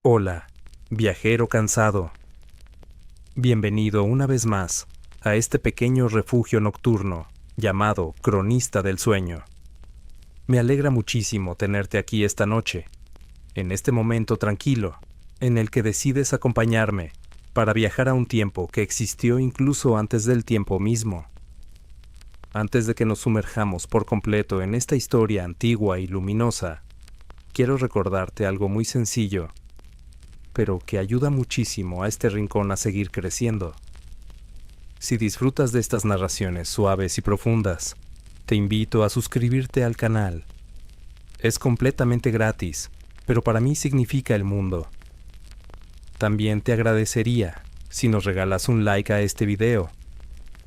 Hola, viajero cansado. Bienvenido una vez más a este pequeño refugio nocturno llamado Cronista del Sueño. Me alegra muchísimo tenerte aquí esta noche, en este momento tranquilo, en el que decides acompañarme para viajar a un tiempo que existió incluso antes del tiempo mismo. Antes de que nos sumerjamos por completo en esta historia antigua y luminosa, quiero recordarte algo muy sencillo, pero que ayuda muchísimo a este rincón a seguir creciendo. Si disfrutas de estas narraciones suaves y profundas, te invito a suscribirte al canal. Es completamente gratis, pero para mí significa el mundo. También te agradecería si nos regalas un like a este video.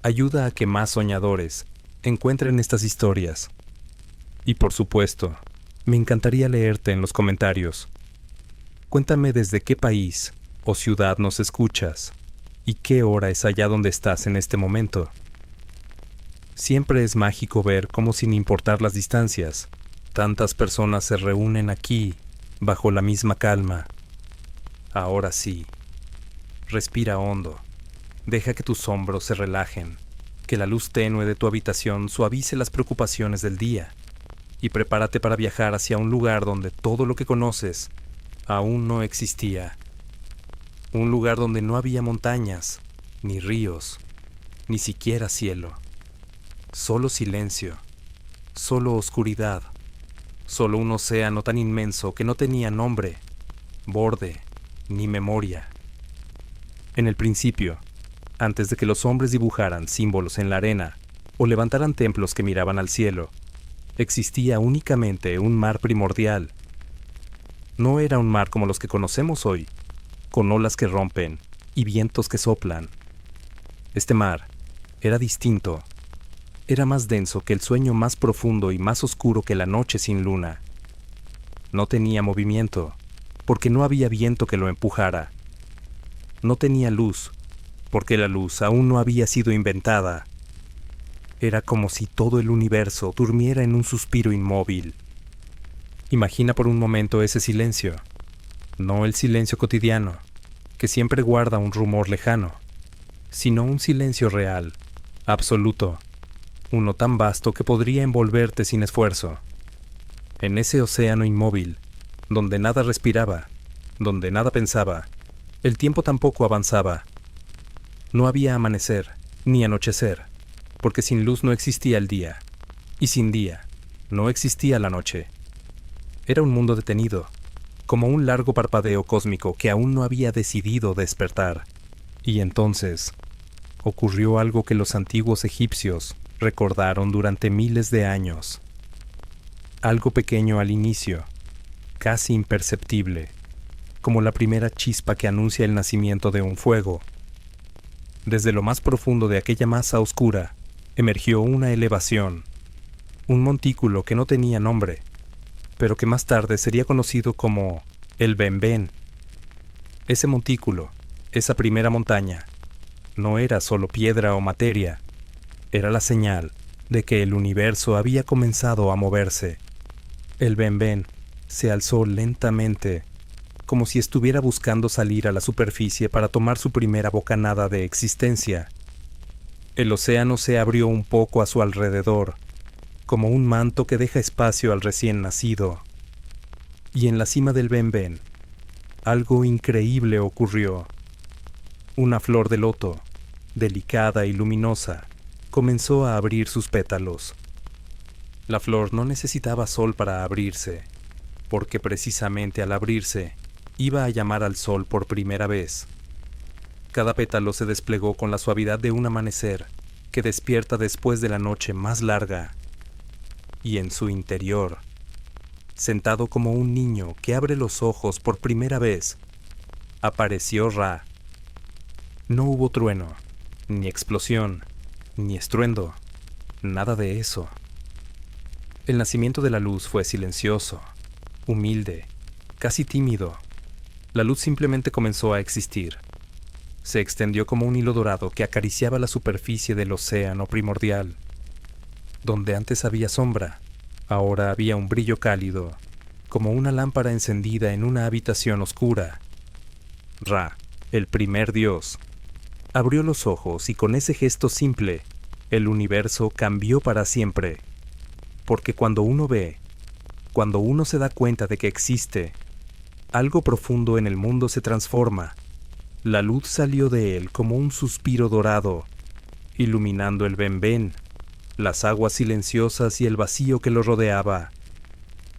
Ayuda a que más soñadores encuentren estas historias. Y por supuesto, me encantaría leerte en los comentarios. Cuéntame desde qué país o ciudad nos escuchas y qué hora es allá donde estás en este momento. Siempre es mágico ver cómo, sin importar las distancias, tantas personas se reúnen aquí bajo la misma calma. Ahora sí, respira hondo, deja que tus hombros se relajen, que la luz tenue de tu habitación suavice las preocupaciones del día, y prepárate para viajar hacia un lugar donde todo lo que conoces aún no existía. Un lugar donde no había montañas, ni ríos, ni siquiera cielo. Solo silencio, solo oscuridad, solo un océano tan inmenso que no tenía nombre, borde, ni memoria. En el principio, antes de que los hombres dibujaran símbolos en la arena o levantaran templos que miraban al cielo, existía únicamente un mar primordial. No era un mar como los que conocemos hoy, con olas que rompen y vientos que soplan. Este mar era distinto. Era más denso que el sueño, más profundo y más oscuro que la noche sin luna. No tenía movimiento, porque no había viento que lo empujara. No tenía luz, porque la luz aún no había sido inventada. Era como si todo el universo durmiera en un suspiro inmóvil. Imagina por un momento ese silencio, no el silencio cotidiano, que siempre guarda un rumor lejano, sino un silencio real, absoluto, uno tan vasto que podría envolverte sin esfuerzo. En ese océano inmóvil, donde nada respiraba, donde nada pensaba, el tiempo tampoco avanzaba. No había amanecer, ni anochecer, porque sin luz no existía el día, y sin día no existía la noche. Era un mundo detenido, como un largo parpadeo cósmico que aún no había decidido despertar. Y entonces ocurrió algo que los antiguos egipcios recordaron durante miles de años. Algo pequeño al inicio, casi imperceptible, como la primera chispa que anuncia el nacimiento de un fuego. Desde lo más profundo de aquella masa oscura emergió una elevación, un montículo que no tenía nombre, pero que más tarde sería conocido como el Benben. Ese montículo, esa primera montaña, no era solo piedra o materia, era la señal de que el universo había comenzado a moverse. El Benben se alzó lentamente, como si estuviera buscando salir a la superficie para tomar su primera bocanada de existencia. El océano se abrió un poco a su alrededor, como un manto que deja espacio al recién nacido. Y en la cima del Benben, algo increíble ocurrió. Una flor de loto, delicada y luminosa, comenzó a abrir sus pétalos. La flor no necesitaba sol para abrirse, porque precisamente al abrirse, iba a llamar al sol por primera vez. Cada pétalo se desplegó con la suavidad de un amanecer que despierta después de la noche más larga. Y en su interior, sentado como un niño que abre los ojos por primera vez, apareció Ra. No hubo trueno, ni explosión, ni estruendo, nada de eso. El nacimiento de la luz fue silencioso, humilde, casi tímido. La luz simplemente comenzó a existir. Se extendió como un hilo dorado que acariciaba la superficie del océano primordial. Donde antes había sombra, ahora había un brillo cálido, como una lámpara encendida en una habitación oscura. Ra, el primer dios, abrió los ojos y con ese gesto simple, el universo cambió para siempre. Porque cuando uno ve, cuando uno se da cuenta de que existe, algo profundo en el mundo se transforma. La luz salió de él como un suspiro dorado, iluminando el ven-ven, las aguas silenciosas y el vacío que lo rodeaba.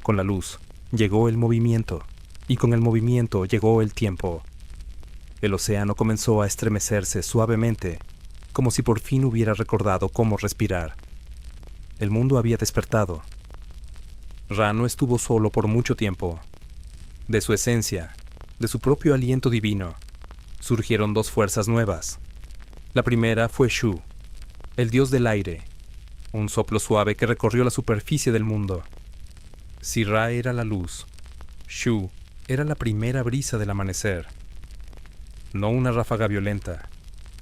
Con la luz llegó el movimiento, y con el movimiento llegó el tiempo. El océano comenzó a estremecerse suavemente, como si por fin hubiera recordado cómo respirar. El mundo había despertado. Ra no estuvo solo por mucho tiempo. De su esencia, de su propio aliento divino, surgieron dos fuerzas nuevas. La primera fue Shu, el dios del aire, un soplo suave que recorrió la superficie del mundo. Si Ra era la luz, Shu era la primera brisa del amanecer. No una ráfaga violenta,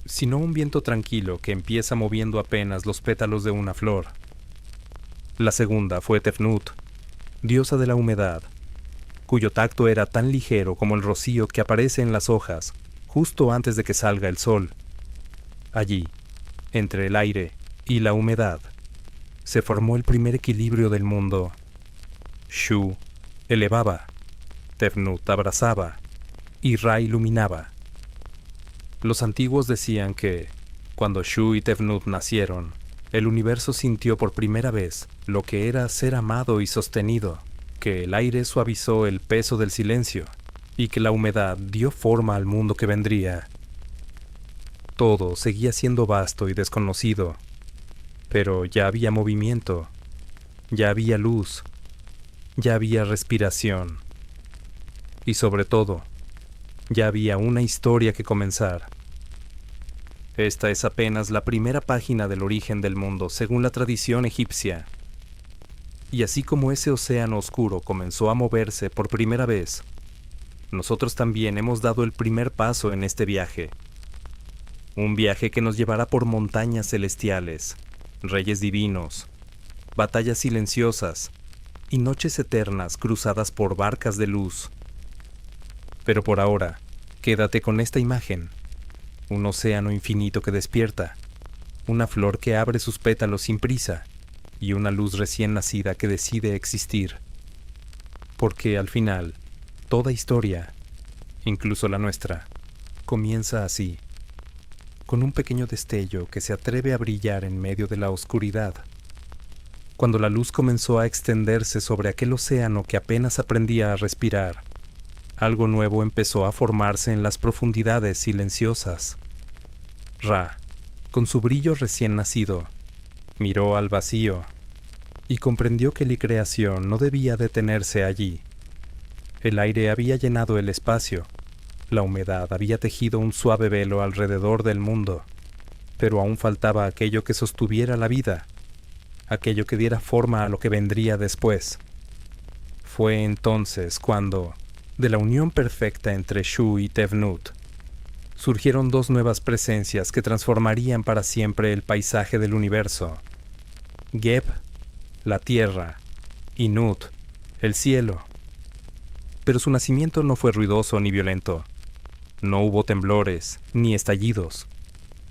sino un viento tranquilo que empieza moviendo apenas los pétalos de una flor. La segunda fue Tefnut, diosa de la humedad, cuyo tacto era tan ligero como el rocío que aparece en las hojas justo antes de que salga el sol. Allí, entre el aire y la humedad, se formó el primer equilibrio del mundo. Shu elevaba, Tefnut abrazaba y Ra iluminaba. Los antiguos decían que, cuando Shu y Tefnut nacieron, el universo sintió por primera vez lo que era ser amado y sostenido, que el aire suavizó el peso del silencio y que la humedad dio forma al mundo que vendría. Todo seguía siendo vasto y desconocido, pero ya había movimiento, ya había luz, ya había respiración y sobre todo, ya había una historia que comenzar. Esta es apenas la primera página del origen del mundo según la tradición egipcia. Y así como ese océano oscuro comenzó a moverse por primera vez, nosotros también hemos dado el primer paso en este viaje. Un viaje que nos llevará por montañas celestiales, reyes divinos, batallas silenciosas y noches eternas cruzadas por barcas de luz. Pero por ahora, quédate con esta imagen. Un océano infinito que despierta, una flor que abre sus pétalos sin prisa y una luz recién nacida que decide existir. Porque al final, toda historia, incluso la nuestra, comienza así, con un pequeño destello que se atreve a brillar en medio de la oscuridad. Cuando la luz comenzó a extenderse sobre aquel océano que apenas aprendía a respirar, algo nuevo empezó a formarse en las profundidades silenciosas. Ra, con su brillo recién nacido, miró al vacío y comprendió que la creación no debía detenerse allí. El aire había llenado el espacio, la humedad había tejido un suave velo alrededor del mundo, pero aún faltaba aquello que sostuviera la vida, aquello que diera forma a lo que vendría después. Fue entonces cuando, de la unión perfecta entre Shu y Tefnut, surgieron dos nuevas presencias que transformarían para siempre el paisaje del universo. Geb, la tierra, y Nut, el cielo. Pero su nacimiento no fue ruidoso ni violento. No hubo temblores ni estallidos.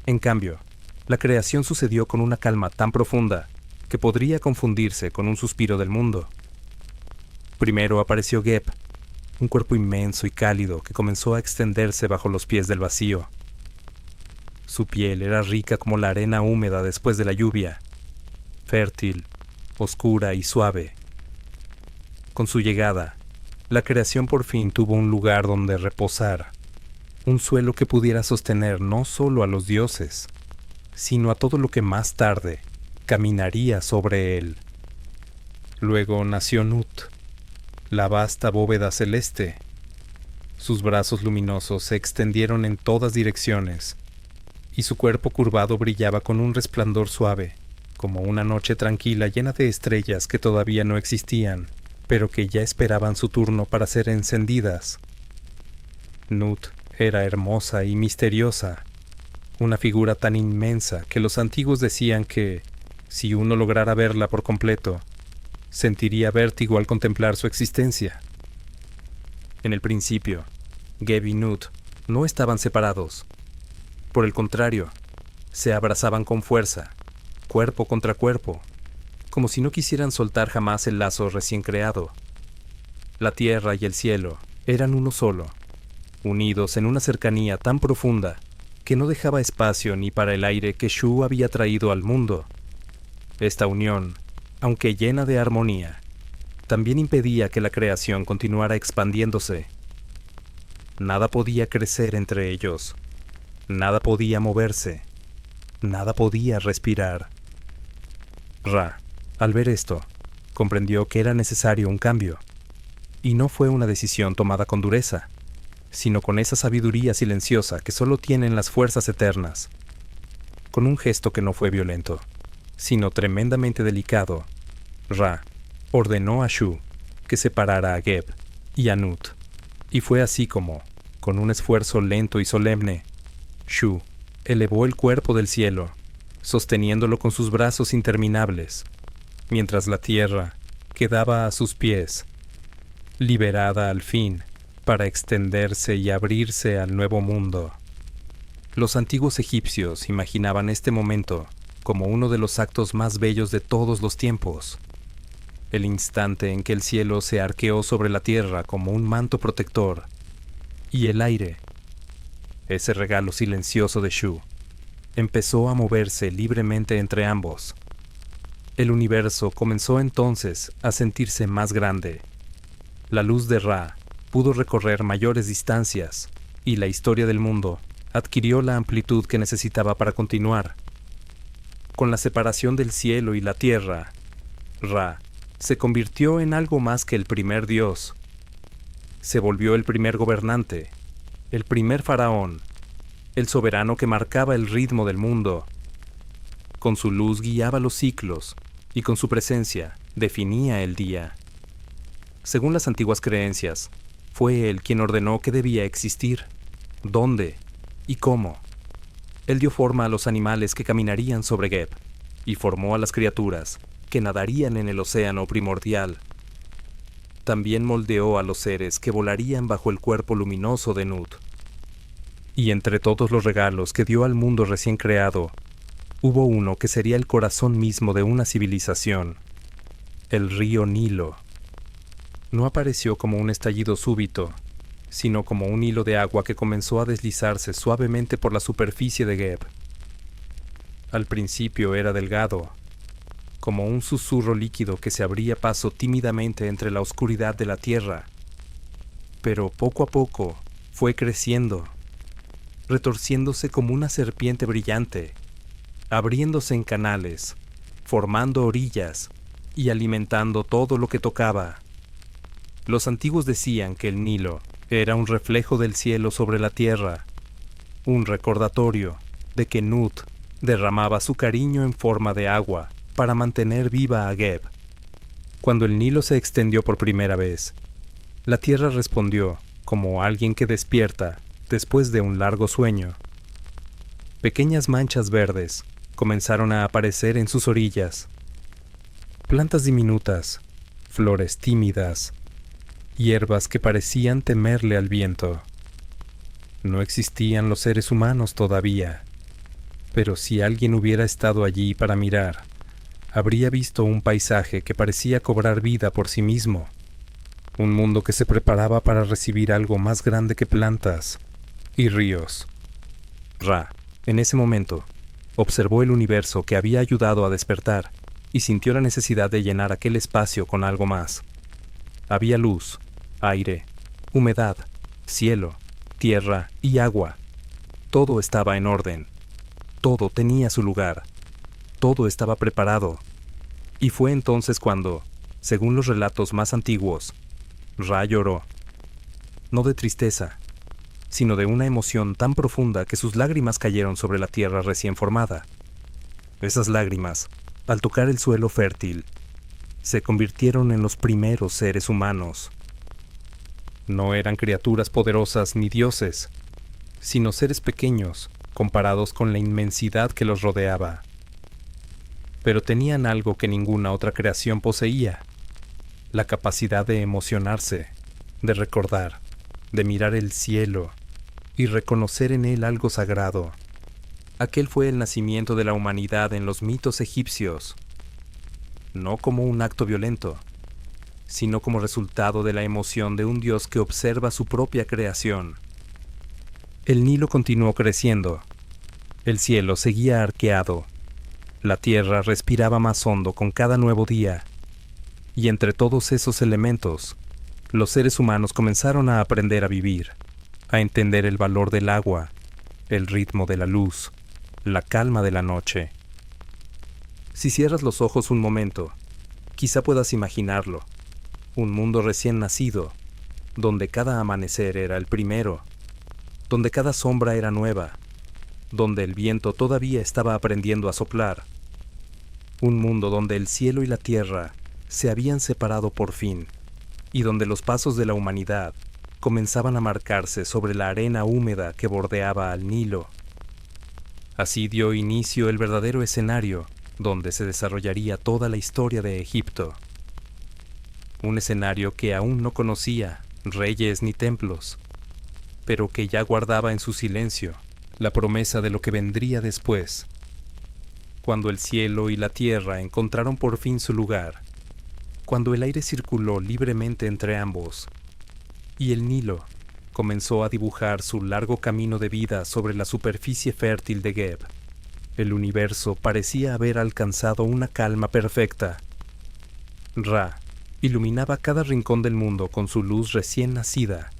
En cambio, la creación sucedió con una calma tan profunda que podría confundirse con un suspiro del mundo. Primero apareció Geb, un cuerpo inmenso y cálido que comenzó a extenderse bajo los pies del vacío. Su piel era rica como la arena húmeda después de la lluvia, fértil, oscura y suave. Con su llegada, la creación por fin tuvo un lugar donde reposar, un suelo que pudiera sostener no solo a los dioses, sino a todo lo que más tarde caminaría sobre él. Luego nació Nut, la vasta bóveda celeste. Sus brazos luminosos se extendieron en todas direcciones, y su cuerpo curvado brillaba con un resplandor suave, como una noche tranquila llena de estrellas que todavía no existían, pero que ya esperaban su turno para ser encendidas. Nut era hermosa y misteriosa, una figura tan inmensa que los antiguos decían que, si uno lograra verla por completo, sentiría vértigo al contemplar su existencia. En el principio, Geb y Nut no estaban separados. Por el contrario, se abrazaban con fuerza, cuerpo contra cuerpo, como si no quisieran soltar jamás el lazo recién creado. La tierra y el cielo eran uno solo, unidos en una cercanía tan profunda que no dejaba espacio ni para el aire que Shu había traído al mundo. Esta unión, aunque llena de armonía, también impedía que la creación continuara expandiéndose. Nada podía crecer entre ellos, nada podía moverse, nada podía respirar. Ra, al ver esto, comprendió que era necesario un cambio, y no fue una decisión tomada con dureza, sino con esa sabiduría silenciosa que solo tienen las fuerzas eternas. Con un gesto que no fue violento, sino tremendamente delicado, Ra ordenó a Shu que separara a Geb y a Nut, y fue así como, con un esfuerzo lento y solemne, Shu elevó el cuerpo del cielo, sosteniéndolo con sus brazos interminables, mientras la tierra quedaba a sus pies, liberada al fin para extenderse y abrirse al nuevo mundo. Los antiguos egipcios imaginaban este momento como uno de los actos más bellos de todos los tiempos, el instante en que el cielo se arqueó sobre la tierra como un manto protector, y el aire, ese regalo silencioso de Shu, empezó a moverse libremente entre ambos. El universo comenzó entonces a sentirse más grande. La luz de Ra pudo recorrer mayores distancias, y la historia del mundo adquirió la amplitud que necesitaba para continuar. Con la separación del cielo y la tierra, Ra se convirtió en algo más que el primer dios. Se volvió el primer gobernante, el primer faraón, el soberano que marcaba el ritmo del mundo. Con su luz guiaba los ciclos, y con su presencia definía el día. Según las antiguas creencias, fue él quien ordenó que debía existir, dónde y cómo. Él dio forma a los animales que caminarían sobre Geb, y formó a las criaturas que nadarían en el océano primordial. También moldeó a los seres que volarían bajo el cuerpo luminoso de Nut. Y entre todos los regalos que dio al mundo recién creado, hubo uno que sería el corazón mismo de una civilización, el río Nilo. No apareció como un estallido súbito, sino como un hilo de agua que comenzó a deslizarse suavemente por la superficie de Geb. Al principio era delgado, como un susurro líquido que se abría paso tímidamente entre la oscuridad de la tierra, pero poco a poco fue creciendo, retorciéndose como una serpiente brillante, abriéndose en canales, formando orillas y alimentando todo lo que tocaba. Los antiguos decían que el Nilo era un reflejo del cielo sobre la tierra, un recordatorio de que Nut derramaba su cariño en forma de agua para mantener viva a Geb. Cuando el Nilo se extendió por primera vez, la tierra respondió como alguien que despierta después de un largo sueño. Pequeñas manchas verdes comenzaron a aparecer en sus orillas. Plantas diminutas, flores tímidas, hierbas que parecían temerle al viento. No existían los seres humanos todavía, pero si alguien hubiera estado allí para mirar, habría visto un paisaje que parecía cobrar vida por sí mismo, un mundo que se preparaba para recibir algo más grande que plantas y ríos. Ra, en ese momento, observó el universo que había ayudado a despertar y sintió la necesidad de llenar aquel espacio con algo más. Había luz, aire, humedad, cielo, tierra y agua. Todo estaba en orden. Todo tenía su lugar. Todo estaba preparado. Y fue entonces cuando, según los relatos más antiguos, Ra lloró. No de tristeza, sino de una emoción tan profunda que sus lágrimas cayeron sobre la tierra recién formada. Esas lágrimas, al tocar el suelo fértil, se convirtieron en los primeros seres humanos. No eran criaturas poderosas ni dioses, sino seres pequeños comparados con la inmensidad que los rodeaba. Pero tenían algo que ninguna otra creación poseía: la capacidad de emocionarse, de recordar, de mirar el cielo y reconocer en él algo sagrado. Aquel fue el nacimiento de la humanidad en los mitos egipcios, no como un acto violento, sino como resultado de la emoción de un Dios que observa su propia creación. El Nilo continuó creciendo. El cielo seguía arqueado. La tierra respiraba más hondo con cada nuevo día. Y entre todos esos elementos, los seres humanos comenzaron a aprender a vivir, a entender el valor del agua, el ritmo de la luz, la calma de la noche. Si cierras los ojos un momento, quizá puedas imaginarlo. Un mundo recién nacido, donde cada amanecer era el primero, donde cada sombra era nueva, donde el viento todavía estaba aprendiendo a soplar. Un mundo donde el cielo y la tierra se habían separado por fin, y donde los pasos de la humanidad comenzaban a marcarse sobre la arena húmeda que bordeaba al Nilo. Así dio inicio el verdadero escenario donde se desarrollaría toda la historia de Egipto. Un escenario que aún no conocía reyes ni templos, pero que ya guardaba en su silencio la promesa de lo que vendría después. Cuando el cielo y la tierra encontraron por fin su lugar, cuando el aire circuló libremente entre ambos, y el Nilo comenzó a dibujar su largo camino de vida sobre la superficie fértil de Geb, el universo parecía haber alcanzado una calma perfecta. Ra iluminaba cada rincón del mundo con su luz recién nacida.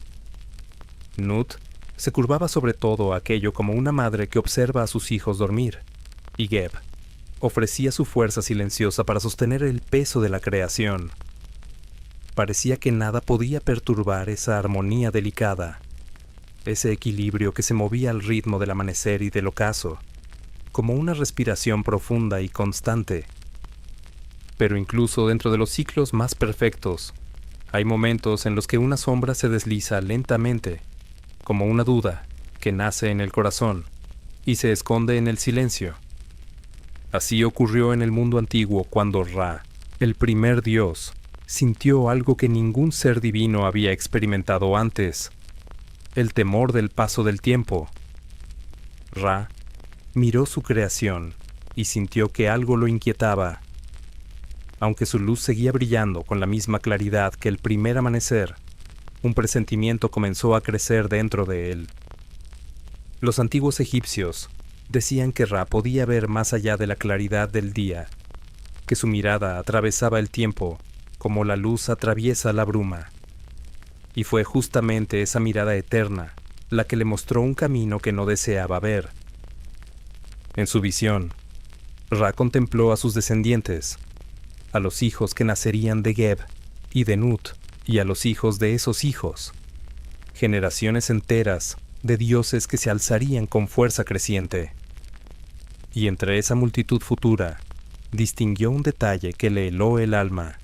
Nut se curvaba sobre todo aquello como una madre que observa a sus hijos dormir, y Geb ofrecía su fuerza silenciosa para sostener el peso de la creación. Parecía que nada podía perturbar esa armonía delicada, ese equilibrio que se movía al ritmo del amanecer y del ocaso, como una respiración profunda y constante. Pero incluso dentro de los ciclos más perfectos, hay momentos en los que una sombra se desliza lentamente, como una duda que nace en el corazón y se esconde en el silencio. Así ocurrió en el mundo antiguo cuando Ra, el primer dios, sintió algo que ningún ser divino había experimentado antes: el temor del paso del tiempo. Ra miró su creación y sintió que algo lo inquietaba. Aunque su luz seguía brillando con la misma claridad que el primer amanecer, un presentimiento comenzó a crecer dentro de él. Los antiguos egipcios decían que Ra podía ver más allá de la claridad del día, que su mirada atravesaba el tiempo como la luz atraviesa la bruma. Y fue justamente esa mirada eterna la que le mostró un camino que no deseaba ver. En su visión, Ra contempló a sus descendientes, a los hijos que nacerían de Geb y de Nut, y a los hijos de esos hijos, generaciones enteras de dioses que se alzarían con fuerza creciente. Y entre esa multitud futura, distinguió un detalle que le heló el alma.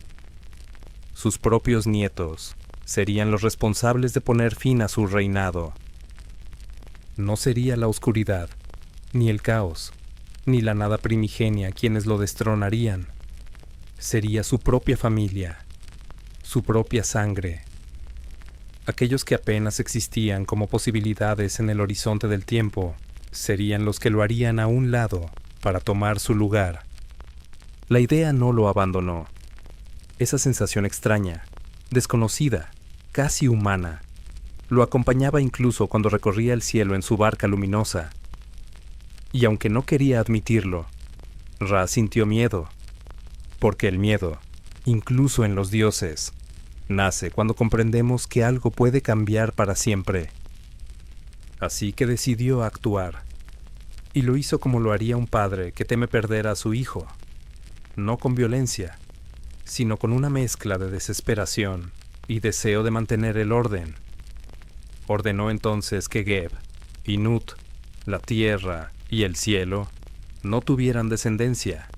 Sus propios nietos serían los responsables de poner fin a su reinado. No sería la oscuridad, ni el caos, ni la nada primigenia quienes lo destronarían. Sería su propia familia, su propia sangre. Aquellos que apenas existían como posibilidades en el horizonte del tiempo, serían los que lo harían a un lado para tomar su lugar. La idea no lo abandonó. Esa sensación extraña, desconocida, casi humana, lo acompañaba incluso cuando recorría el cielo en su barca luminosa. Y aunque no quería admitirlo, Ra sintió miedo, porque el miedo, incluso en los dioses, nace cuando comprendemos que algo puede cambiar para siempre. Así que decidió actuar, y lo hizo como lo haría un padre que teme perder a su hijo, no con violencia, sino con una mezcla de desesperación y deseo de mantener el orden. Ordenó entonces que Geb y Nut, la tierra y el cielo, no tuvieran descendencia.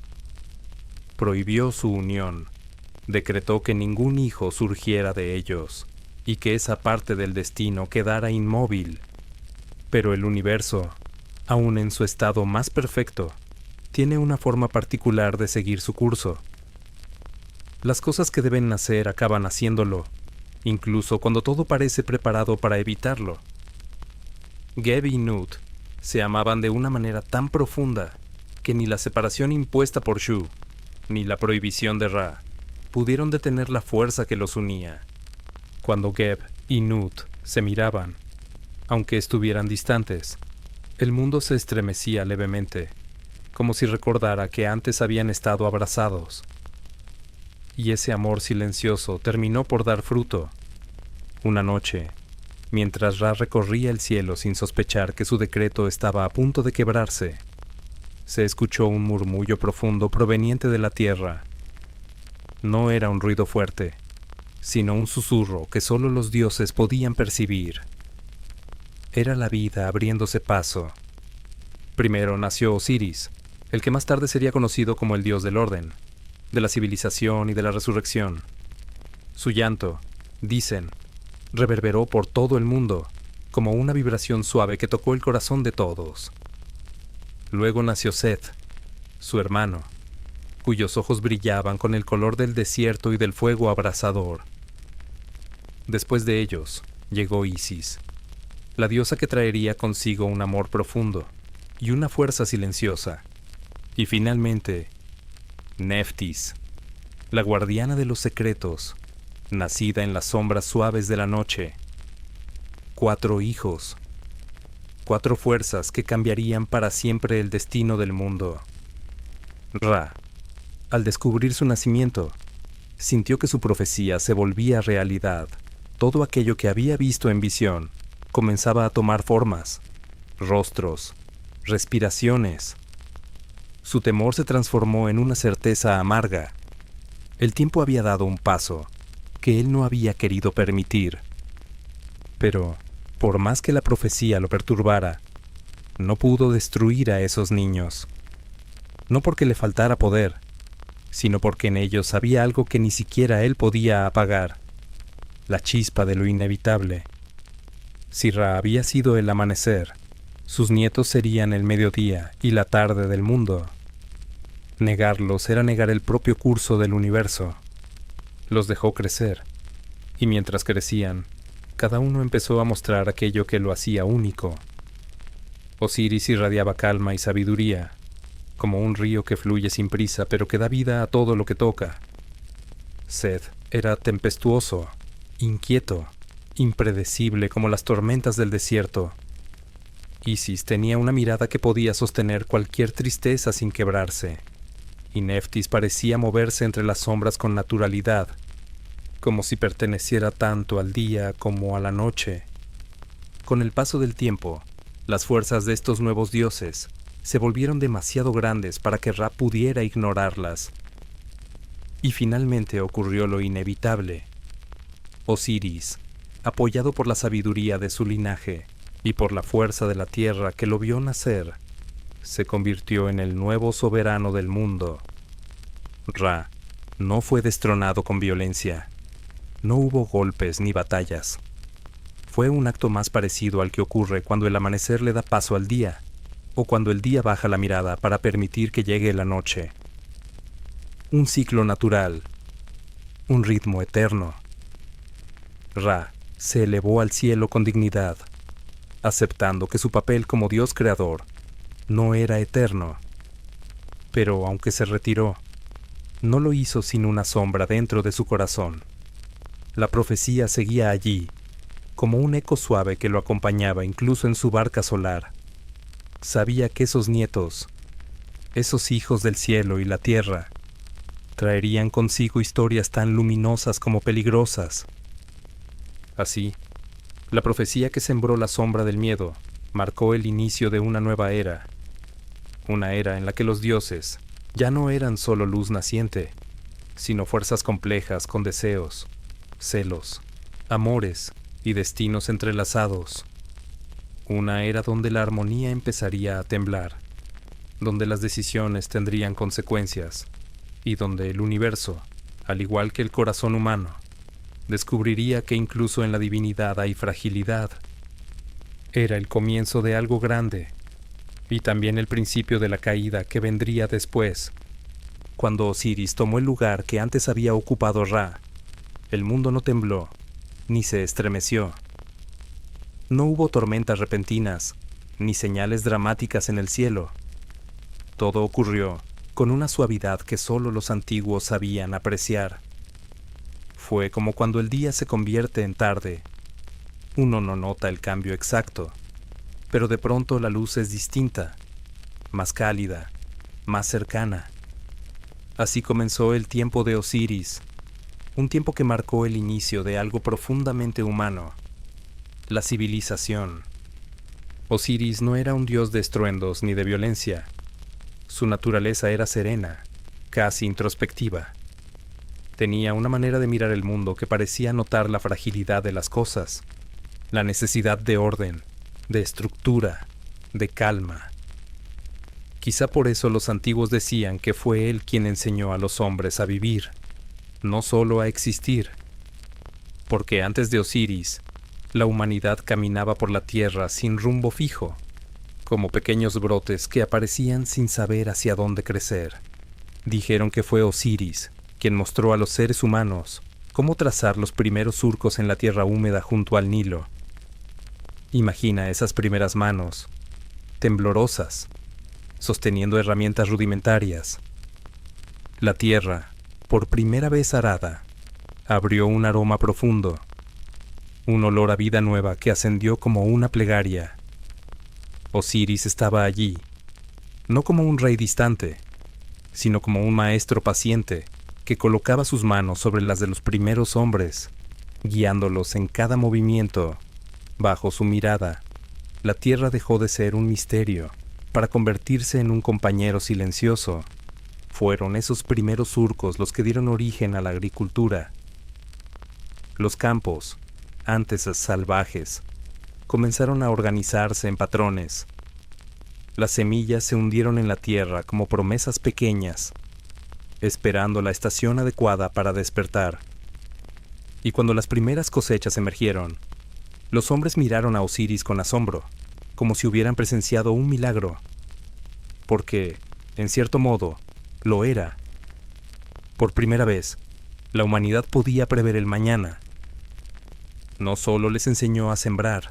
Prohibió su unión, decretó que ningún hijo surgiera de ellos, y que esa parte del destino quedara inmóvil. Pero el universo, aun en su estado más perfecto, tiene una forma particular de seguir su curso. Las cosas que deben nacer acaban haciéndolo, incluso cuando todo parece preparado para evitarlo. Geb y Nut se amaban de una manera tan profunda que ni la separación impuesta por Shu, ni la prohibición de Ra, pudieron detener la fuerza que los unía. Cuando Geb y Nut se miraban, aunque estuvieran distantes, el mundo se estremecía levemente, como si recordara que antes habían estado abrazados. Y ese amor silencioso terminó por dar fruto. Una noche, mientras Ra recorría el cielo sin sospechar que su decreto estaba a punto de quebrarse, se escuchó un murmullo profundo proveniente de la tierra. No era un ruido fuerte, sino un susurro que solo los dioses podían percibir. Era la vida abriéndose paso. Primero nació Osiris, el que más tarde sería conocido como el dios del orden, de la civilización y de la resurrección. Su llanto, dicen, reverberó por todo el mundo, como una vibración suave que tocó el corazón de todos. Luego nació Seth, su hermano, cuyos ojos brillaban con el color del desierto y del fuego abrasador. Después de ellos, llegó Isis, la diosa que traería consigo un amor profundo y una fuerza silenciosa. Y finalmente, Neftis, la guardiana de los secretos, nacida en las sombras suaves de la noche. 4 hijos, 4 fuerzas que cambiarían para siempre el destino del mundo. Ra, al descubrir su nacimiento, sintió que su profecía se volvía realidad. Todo aquello que había visto en visión comenzaba a tomar formas, rostros, respiraciones. Su temor se transformó en una certeza amarga. El tiempo había dado un paso que él no había querido permitir. Pero, por más que la profecía lo perturbara, no pudo destruir a esos niños. No porque le faltara poder, sino porque en ellos había algo que ni siquiera él podía apagar, la chispa de lo inevitable. Si Ra había sido el amanecer, sus nietos serían el mediodía y la tarde del mundo. Negarlos era negar el propio curso del universo. Los dejó crecer, y mientras crecían, cada uno empezó a mostrar aquello que lo hacía único. Osiris irradiaba calma y sabiduría, como un río que fluye sin prisa pero que da vida a todo lo que toca. Seth era tempestuoso, inquieto, impredecible como las tormentas del desierto. Isis tenía una mirada que podía sostener cualquier tristeza sin quebrarse, y Neftis parecía moverse entre las sombras con naturalidad, como si perteneciera tanto al día como a la noche. Con el paso del tiempo, las fuerzas de estos nuevos dioses se volvieron demasiado grandes para que Ra pudiera ignorarlas. Y finalmente ocurrió lo inevitable. Osiris, apoyado por la sabiduría de su linaje y por la fuerza de la tierra que lo vio nacer, se convirtió en el nuevo soberano del mundo. Ra no fue destronado con violencia. No hubo golpes ni batallas. Fue un acto más parecido al que ocurre cuando el amanecer le da paso al día, o cuando el día baja la mirada para permitir que llegue la noche. Un ciclo natural, un ritmo eterno. Ra se elevó al cielo con dignidad, aceptando que su papel como Dios creador no era eterno. Pero aunque se retiró, no lo hizo sin una sombra dentro de su corazón. La profecía seguía allí, como un eco suave que lo acompañaba incluso en su barca solar. Sabía que esos nietos, esos hijos del cielo y la tierra, traerían consigo historias tan luminosas como peligrosas. Así, la profecía que sembró la sombra del miedo marcó el inicio de una nueva era. Una era en la que los dioses ya no eran solo luz naciente, sino fuerzas complejas con deseos, celos, amores y destinos entrelazados. Una era donde la armonía empezaría a temblar, donde las decisiones tendrían consecuencias, y donde el universo, al igual que el corazón humano, descubriría que incluso en la divinidad hay fragilidad. Era el comienzo de algo grande, y también el principio de la caída que vendría después. Cuando Osiris tomó el lugar que antes había ocupado Ra, el mundo no tembló, ni se estremeció. No hubo tormentas repentinas, ni señales dramáticas en el cielo. Todo ocurrió con una suavidad que solo los antiguos sabían apreciar. Fue como cuando el día se convierte en tarde. Uno no nota el cambio exacto, pero de pronto la luz es distinta, más cálida, más cercana. Así comenzó el tiempo de Osiris, un tiempo que marcó el inicio de algo profundamente humano, la civilización. Osiris no era un dios de estruendos ni de violencia. Su naturaleza era serena, casi introspectiva. Tenía una manera de mirar el mundo que parecía notar la fragilidad de las cosas, la necesidad de orden, de estructura, de calma. Quizá por eso los antiguos decían que fue él quien enseñó a los hombres a vivir, no solo a existir, porque antes de Osiris, la humanidad caminaba por la tierra sin rumbo fijo, como pequeños brotes que aparecían sin saber hacia dónde crecer. Dijeron que fue Osiris quien mostró a los seres humanos cómo trazar los primeros surcos en la tierra húmeda junto al Nilo. Imagina esas primeras manos, temblorosas, sosteniendo herramientas rudimentarias. La tierra, por primera vez arada, abrió un aroma profundo, un olor a vida nueva que ascendió como una plegaria. Osiris estaba allí, no como un rey distante, sino como un maestro paciente que colocaba sus manos sobre las de los primeros hombres, guiándolos en cada movimiento. Bajo su mirada, la tierra dejó de ser un misterio para convertirse en un compañero silencioso. Fueron esos primeros surcos los que dieron origen a la agricultura. Los campos, antes salvajes, comenzaron a organizarse en patrones. Las semillas se hundieron en la tierra como promesas pequeñas, esperando la estación adecuada para despertar. Y cuando las primeras cosechas emergieron, los hombres miraron a Osiris con asombro, como si hubieran presenciado un milagro. Porque, en cierto modo, lo era. Por primera vez, la humanidad podía prever el mañana. No solo les enseñó a sembrar,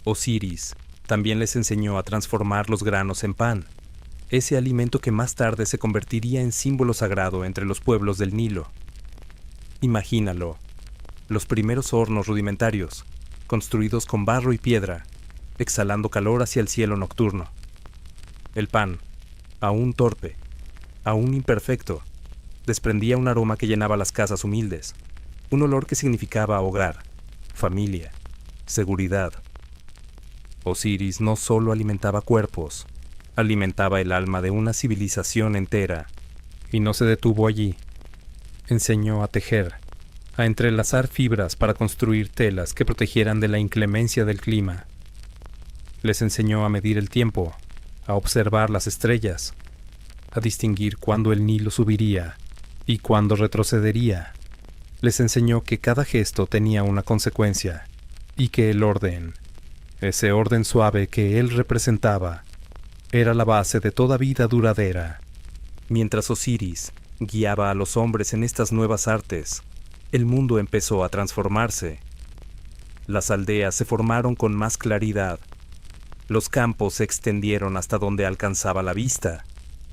Osiris también les enseñó a transformar los granos en pan, ese alimento que más tarde se convertiría en símbolo sagrado entre los pueblos del Nilo. Imagínalo, los primeros hornos rudimentarios, construidos con barro y piedra, exhalando calor hacia el cielo nocturno. El pan, aún torpe, aún imperfecto, desprendía un aroma que llenaba las casas humildes, un olor que significaba hogar, familia, seguridad. Osiris no solo alimentaba cuerpos, alimentaba el alma de una civilización entera, y no se detuvo allí. Enseñó a tejer, a entrelazar fibras para construir telas que protegieran de la inclemencia del clima. Les enseñó a medir el tiempo, a observar las estrellas, a distinguir cuándo el Nilo subiría y cuándo retrocedería. Les enseñó que cada gesto tenía una consecuencia y que el orden, ese orden suave que él representaba, era la base de toda vida duradera. Mientras Osiris guiaba a los hombres en estas nuevas artes, el mundo empezó a transformarse. Las aldeas se formaron con más claridad, los campos se extendieron hasta donde alcanzaba la vista,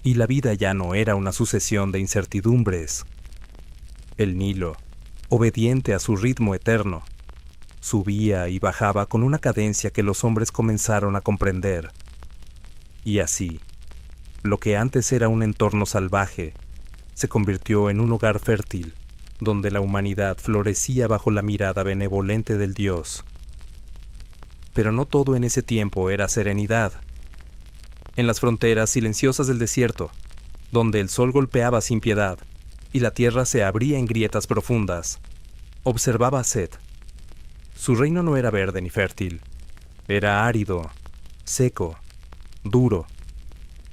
y la vida ya no era una sucesión de incertidumbres. El Nilo, obediente a su ritmo eterno, subía y bajaba con una cadencia que los hombres comenzaron a comprender. Y así, lo que antes era un entorno salvaje, se convirtió en un hogar fértil, donde la humanidad florecía bajo la mirada benevolente del Dios. Pero no todo en ese tiempo era serenidad. En las fronteras silenciosas del desierto, donde el sol golpeaba sin piedad y la tierra se abría en grietas profundas, observaba a Set. Su reino no era verde ni fértil, era árido, seco, duro.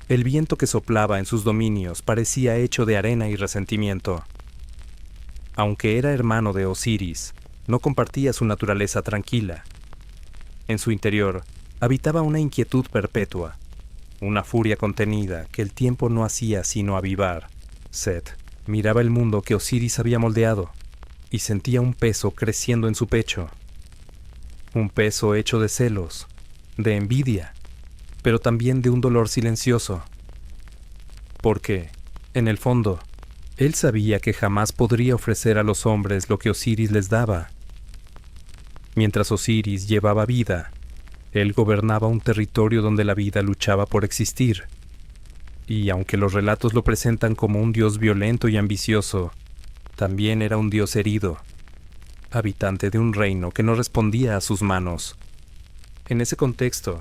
El viento que soplaba en sus dominios parecía hecho de arena y resentimiento. Aunque era hermano de Osiris, no compartía su naturaleza tranquila. En su interior habitaba una inquietud perpetua, una furia contenida que el tiempo no hacía sino avivar. Set miraba el mundo que Osiris había moldeado y sentía un peso creciendo en su pecho. un peso hecho de celos, de envidia, pero también de un dolor silencioso. Porque, en el fondo, él sabía que jamás podría ofrecer a los hombres lo que Osiris les daba. Mientras Osiris llevaba vida, él gobernaba un territorio donde la vida luchaba por existir. Y aunque los relatos lo presentan como un dios violento y ambicioso, también era un dios herido, habitante de un reino que no respondía a sus manos. En ese contexto,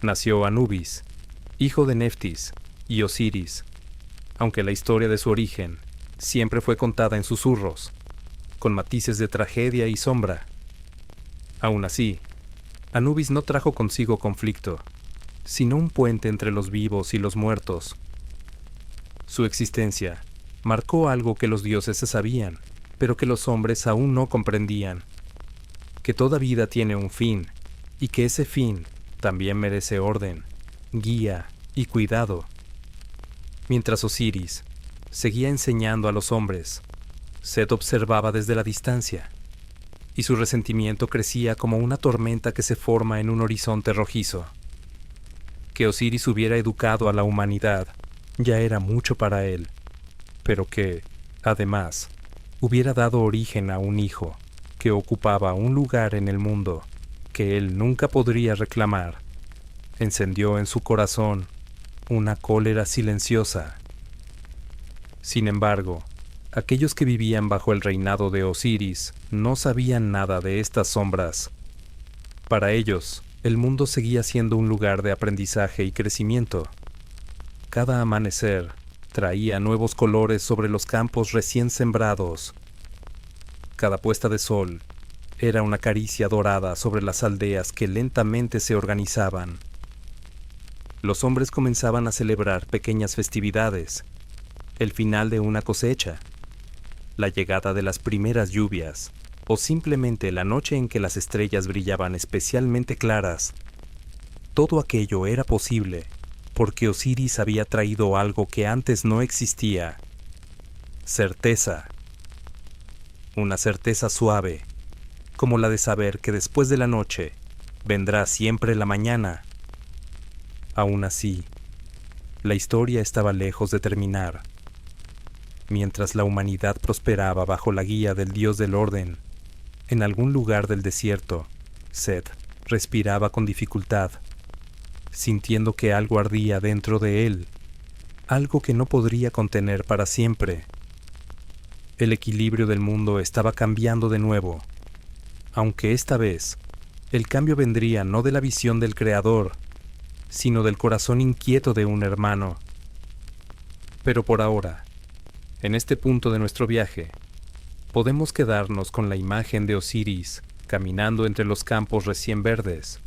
nació Anubis, hijo de Neftis y Osiris, aunque la historia de su origen siempre fue contada en susurros, con matices de tragedia y sombra. Aún así, Anubis no trajo consigo conflicto, sino un puente entre los vivos y los muertos. Su existencia marcó algo que los dioses se sabían, pero que los hombres aún no comprendían: que toda vida tiene un fin, y que ese fin también merece orden, guía y cuidado. Mientras Osiris seguía enseñando a los hombres, Set observaba desde la distancia, y su resentimiento crecía como una tormenta que se forma en un horizonte rojizo. Que Osiris hubiera educado a la humanidad ya era mucho para él, pero que, además, hubiera dado origen a un hijo que ocupaba un lugar en el mundo que él nunca podría reclamar, encendió en su corazón una cólera silenciosa. Sin embargo, aquellos que vivían bajo el reinado de Osiris no sabían nada de estas sombras. Para ellos, el mundo seguía siendo un lugar de aprendizaje y crecimiento. Cada amanecer traía nuevos colores sobre los campos recién sembrados. Cada puesta de sol era una caricia dorada sobre las aldeas que lentamente se organizaban. Los hombres comenzaban a celebrar pequeñas festividades, el final de una cosecha, la llegada de las primeras lluvias, o simplemente la noche en que las estrellas brillaban especialmente claras. Todo aquello era posible porque Osiris había traído algo que antes no existía: certeza. Una certeza suave, como la de saber que después de la noche vendrá siempre la mañana. Aún así, la historia estaba lejos de terminar. Mientras la humanidad prosperaba bajo la guía del dios del orden, en algún lugar del desierto, Set respiraba con dificultad, sintiendo que algo ardía dentro de él, algo que no podría contener para siempre. El equilibrio del mundo estaba cambiando de nuevo, aunque esta vez el cambio vendría no de la visión del Creador, sino del corazón inquieto de un hermano. Pero por ahora, en este punto de nuestro viaje, podemos quedarnos con la imagen de Osiris caminando entre los campos recién verdes,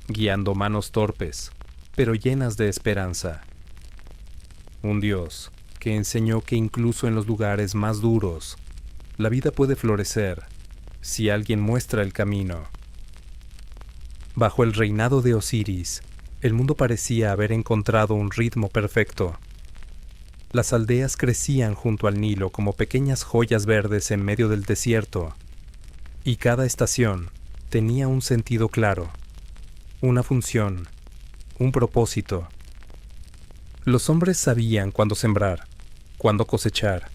guiando manos torpes, pero llenas de esperanza. Un dios que enseñó que incluso en los lugares más duros, la vida puede florecer si alguien muestra el camino. Bajo el reinado de Osiris, el mundo parecía haber encontrado un ritmo perfecto. Las aldeas crecían junto al Nilo como pequeñas joyas verdes en medio del desierto, y cada estación tenía un sentido claro, una función, un propósito. Los hombres sabían cuándo sembrar, cuándo cosechar,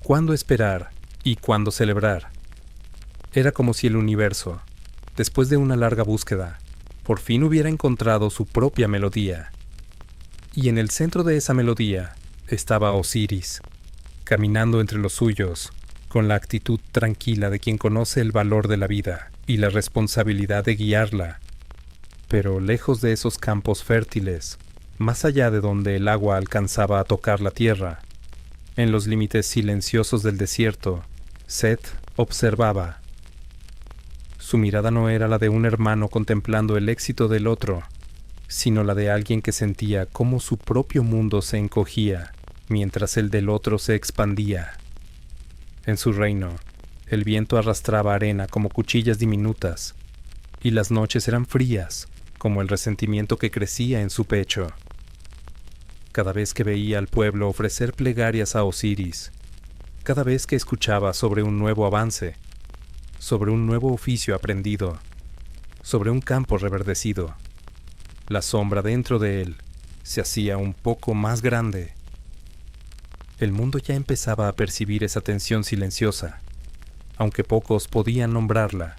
cuándo esperar y cuándo celebrar. Era como si el universo, después de una larga búsqueda, por fin hubiera encontrado su propia melodía. Y en el centro de esa melodía estaba Osiris, caminando entre los suyos, con la actitud tranquila de quien conoce el valor de la vida y la responsabilidad de guiarla. Pero lejos de esos campos fértiles, más allá de donde el agua alcanzaba a tocar la tierra, en los límites silenciosos del desierto, Set observaba. Su mirada no era la de un hermano contemplando el éxito del otro, sino la de alguien que sentía cómo su propio mundo se encogía, mientras el del otro se expandía. En su reino, el viento arrastraba arena como cuchillas diminutas, y las noches eran frías, como el resentimiento que crecía en su pecho. Cada vez que veía al pueblo ofrecer plegarias a Osiris, cada vez que escuchaba sobre un nuevo avance, sobre un nuevo oficio aprendido, sobre un campo reverdecido. La sombra dentro de él se hacía un poco más grande. El mundo ya empezaba a percibir esa tensión silenciosa, aunque pocos podían nombrarla.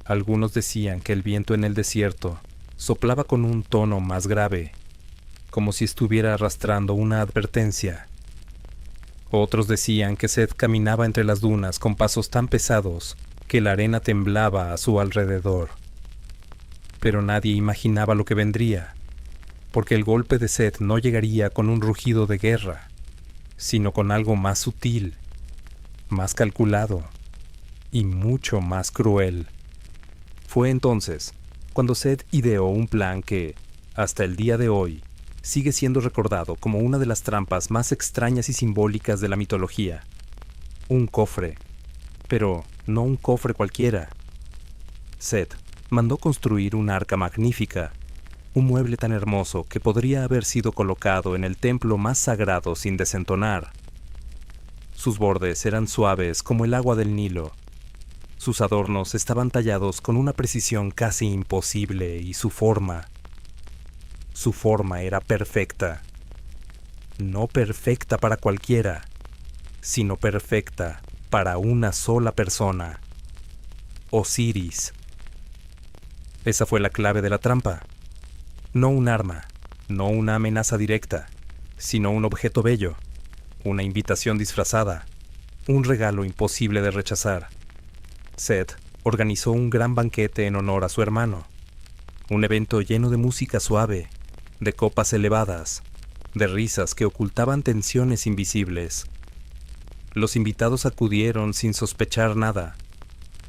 Algunos decían que el viento en el desierto soplaba con un tono más grave, como si estuviera arrastrando una advertencia. Otros decían que Seth caminaba entre las dunas con pasos tan pesados que la arena temblaba a su alrededor. Pero nadie imaginaba lo que vendría, porque el golpe de Seth no llegaría con un rugido de guerra, sino con algo más sutil, más calculado y mucho más cruel. Fue entonces cuando Seth ideó un plan que, hasta el día de hoy, sigue siendo recordado como una de las trampas más extrañas y simbólicas de la mitología. Un cofre, pero no un cofre cualquiera. Seth mandó construir una arca magnífica, un mueble tan hermoso que podría haber sido colocado en el templo más sagrado sin desentonar. Sus bordes eran suaves como el agua del Nilo. Sus adornos estaban tallados con una precisión casi imposible y su forma era perfecta. No perfecta para cualquiera, sino perfecta para una sola persona: Osiris. Esa fue la clave de la trampa. No un arma, no una amenaza directa, sino un objeto bello, una invitación disfrazada, un regalo imposible de rechazar. Seth organizó un gran banquete en honor a su hermano, un evento lleno de música suave, de copas elevadas, de risas que ocultaban tensiones invisibles. Los invitados acudieron sin sospechar nada,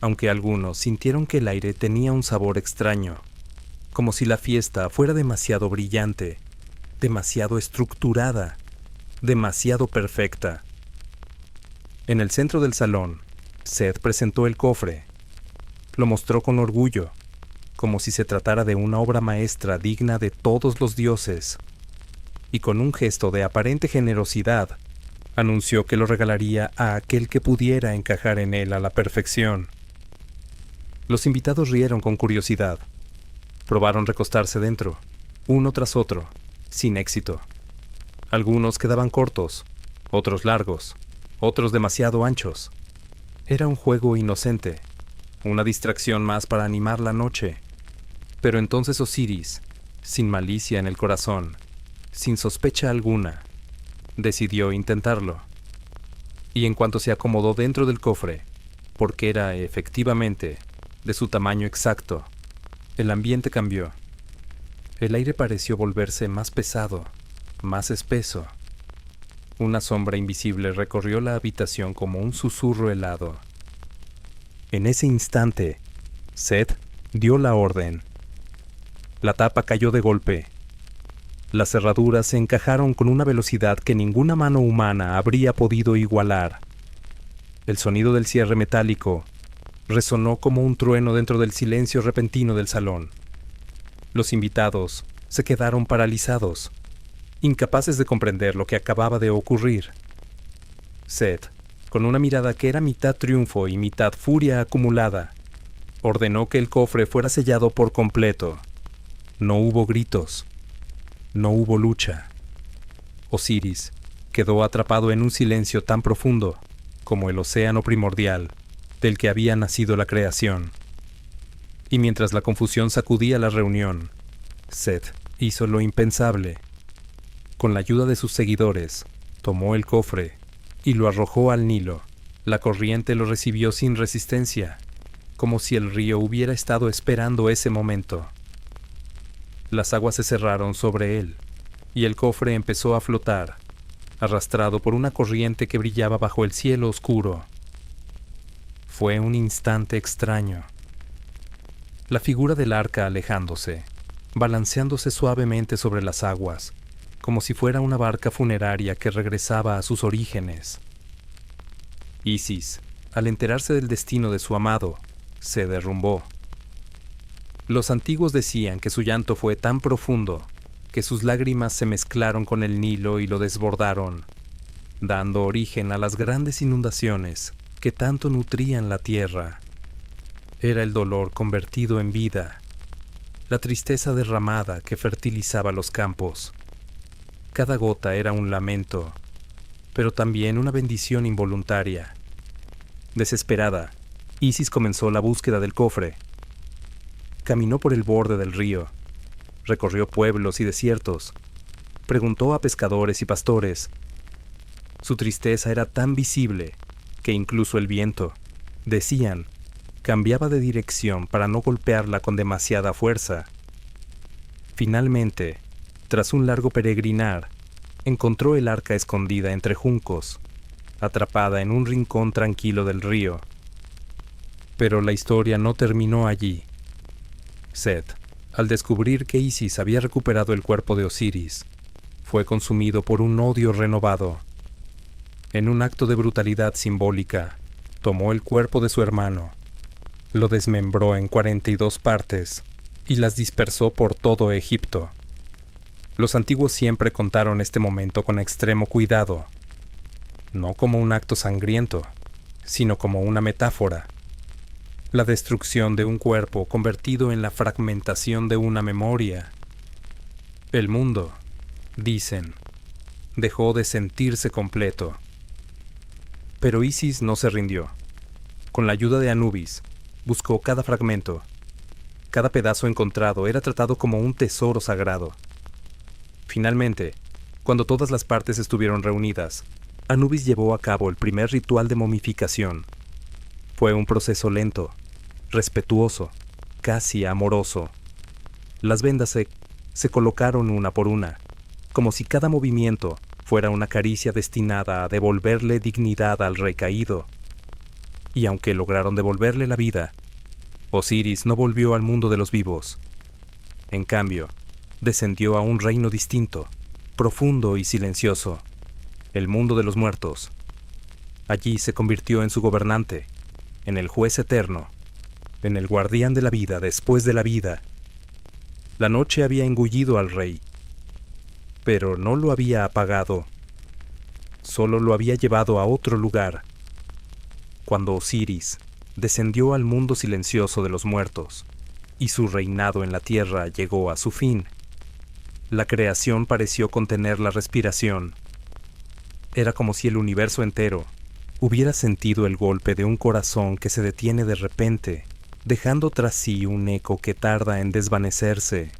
aunque algunos sintieron que el aire tenía un sabor extraño, como si la fiesta fuera demasiado brillante, demasiado estructurada, demasiado perfecta. En el centro del salón, Seth presentó el cofre. Lo mostró con orgullo, como si se tratara de una obra maestra digna de todos los dioses, y con un gesto de aparente generosidad, anunció que lo regalaría a aquel que pudiera encajar en él a la perfección. Los invitados rieron con curiosidad. Probaron recostarse dentro, uno tras otro, sin éxito. Algunos quedaban cortos, otros largos, otros demasiado anchos. Era un juego inocente, una distracción más para animar la noche. Pero entonces Osiris, sin malicia en el corazón, sin sospecha alguna, decidió intentarlo. Y en cuanto se acomodó dentro del cofre, porque era efectivamente de su tamaño exacto, el ambiente cambió. El aire pareció volverse más pesado, más espeso. Una sombra invisible recorrió la habitación como un susurro helado. En ese instante, Seth dio la orden. La tapa cayó de golpe. Las cerraduras se encajaron con una velocidad que ninguna mano humana habría podido igualar. El sonido del cierre metálico resonó como un trueno dentro del silencio repentino del salón. Los invitados se quedaron paralizados, incapaces de comprender lo que acababa de ocurrir. Seth, con una mirada que era mitad triunfo y mitad furia acumulada, ordenó que el cofre fuera sellado por completo. No hubo gritos, no hubo lucha. Osiris quedó atrapado en un silencio tan profundo como el océano primordial del que había nacido la creación. Y mientras la confusión sacudía la reunión, Seth hizo lo impensable. Con la ayuda de sus seguidores, tomó el cofre y lo arrojó al Nilo. La corriente lo recibió sin resistencia, como si el río hubiera estado esperando ese momento. Las aguas se cerraron sobre él, y el cofre empezó a flotar, arrastrado por una corriente que brillaba bajo el cielo oscuro. Fue un instante extraño. La figura del arca alejándose, balanceándose suavemente sobre las aguas, como si fuera una barca funeraria que regresaba a sus orígenes. Isis, al enterarse del destino de su amado, se derrumbó. Los antiguos decían que su llanto fue tan profundo que sus lágrimas se mezclaron con el Nilo y lo desbordaron, dando origen a las grandes inundaciones que tanto nutrían la tierra. Era el dolor convertido en vida, la tristeza derramada que fertilizaba los campos. Cada gota era un lamento, pero también una bendición involuntaria. Desesperada, Isis comenzó la búsqueda del cofre. Caminó por el borde del río, recorrió pueblos y desiertos, preguntó a pescadores y pastores. Su tristeza era tan visible que incluso el viento, decían, cambiaba de dirección para no golpearla con demasiada fuerza. Finalmente, tras un largo peregrinar, encontró el arca escondida entre juncos, atrapada en un rincón tranquilo del río. Pero la historia no terminó allí. Set, al descubrir que Isis había recuperado el cuerpo de Osiris, fue consumido por un odio renovado. En un acto de brutalidad simbólica, tomó el cuerpo de su hermano, lo desmembró en 42 partes y las dispersó por todo Egipto. Los antiguos siempre contaron este momento con extremo cuidado, no como un acto sangriento, sino como una metáfora. La destrucción de un cuerpo convertido en la fragmentación de una memoria. El mundo, dicen, dejó de sentirse completo. Pero Isis no se rindió. Con la ayuda de Anubis, buscó cada fragmento. Cada pedazo encontrado era tratado como un tesoro sagrado. Finalmente, cuando todas las partes estuvieron reunidas, Anubis llevó a cabo el primer ritual de momificación. Fue un proceso lento, respetuoso, casi amoroso. Las vendas se colocaron una por una, como si cada movimiento fuera una caricia destinada a devolverle dignidad al rey caído. Y aunque lograron devolverle la vida, Osiris no volvió al mundo de los vivos. En cambio, descendió a un reino distinto, profundo y silencioso, el mundo de los muertos. Allí se convirtió en su gobernante, en el juez eterno, en el guardián de la vida después de la vida. La noche había engullido al rey, pero no lo había apagado, solo lo había llevado a otro lugar. Cuando Osiris descendió al mundo silencioso de los muertos, y su reinado en la tierra llegó a su fin, la creación pareció contener la respiración. Era como si el universo entero hubiera sentido el golpe de un corazón que se detiene de repente, dejando tras sí un eco que tarda en desvanecerse.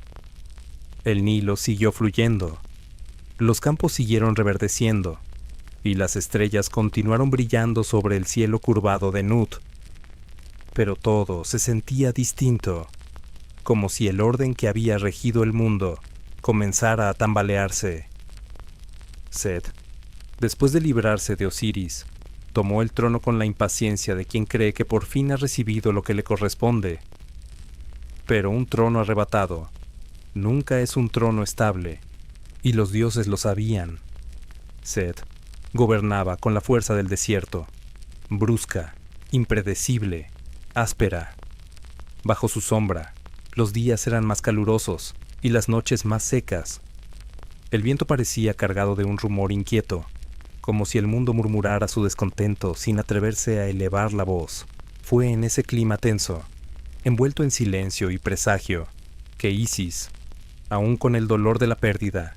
El Nilo siguió fluyendo, los campos siguieron reverdeciendo, y las estrellas continuaron brillando sobre el cielo curvado de Nut. Pero todo se sentía distinto, como si el orden que había regido el mundo comenzara a tambalearse. Set, después de librarse de Osiris, tomó el trono con la impaciencia de quien cree que por fin ha recibido lo que le corresponde. Pero un trono arrebatado nunca es un trono estable, y los dioses lo sabían. Set gobernaba con la fuerza del desierto, brusca, impredecible, áspera. Bajo su sombra, los días eran más calurosos y las noches más secas. El viento parecía cargado de un rumor inquieto, como si el mundo murmurara su descontento sin atreverse a elevar la voz. Fue en ese clima tenso, envuelto en silencio y presagio, que Isis, aún con el dolor de la pérdida,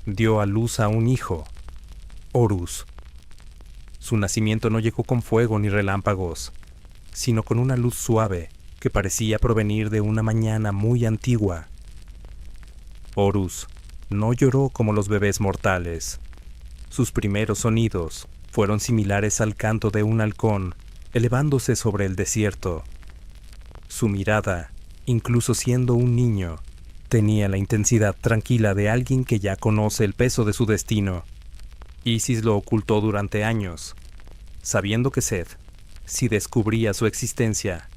dio a luz a un hijo, Horus. Su nacimiento no llegó con fuego ni relámpagos, sino con una luz suave que parecía provenir de una mañana muy antigua. Horus no lloró como los bebés mortales. Sus primeros sonidos fueron similares al canto de un halcón elevándose sobre el desierto. Su mirada, incluso siendo un niño, tenía la intensidad tranquila de alguien que ya conoce el peso de su destino. Isis lo ocultó durante años, sabiendo que Set, si descubría su existencia,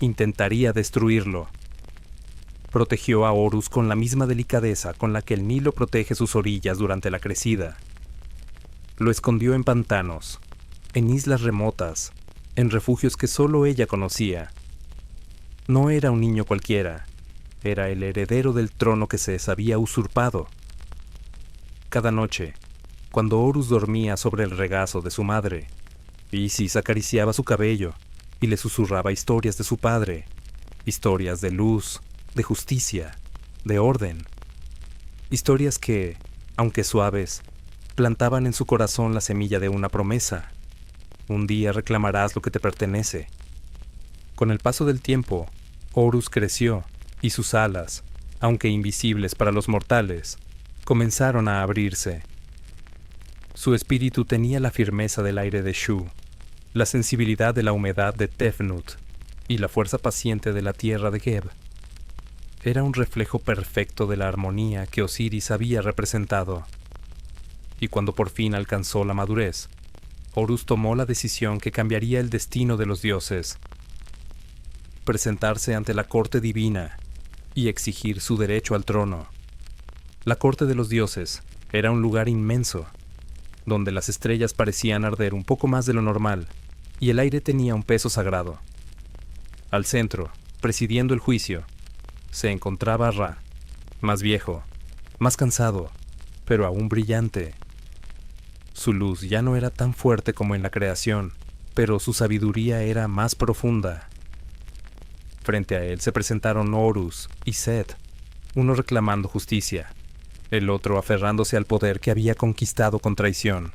intentaría destruirlo. Protegió a Horus con la misma delicadeza con la que el Nilo protege sus orillas durante la crecida. Lo escondió en pantanos, en islas remotas, en refugios que solo ella conocía. No era un niño cualquiera, era el heredero del trono que Ses había usurpado. Cada noche, cuando Horus dormía sobre el regazo de su madre, Isis acariciaba su cabello, y le susurraba historias de su padre, historias de luz, de justicia, de orden, historias que, aunque suaves, plantaban en su corazón la semilla de una promesa. Un día reclamarás lo que te pertenece. Con el paso del tiempo, Horus creció y sus alas, aunque invisibles para los mortales, comenzaron a abrirse. Su espíritu tenía la firmeza del aire de Shu, la sensibilidad de la humedad de Tefnut y la fuerza paciente de la tierra de Geb. Era un reflejo perfecto de la armonía que Osiris había representado. Y cuando por fin alcanzó la madurez, Horus tomó la decisión que cambiaría el destino de los dioses: presentarse ante la corte divina y exigir su derecho al trono. La corte de los dioses era un lugar inmenso, donde las estrellas parecían arder un poco más de lo normal, y el aire tenía un peso sagrado. Al centro, presidiendo el juicio, se encontraba Ra, más viejo, más cansado, pero aún brillante. Su luz ya no era tan fuerte como en la creación, pero su sabiduría era más profunda. Frente a él se presentaron Horus y Set, uno reclamando justicia, el otro aferrándose al poder que había conquistado con traición.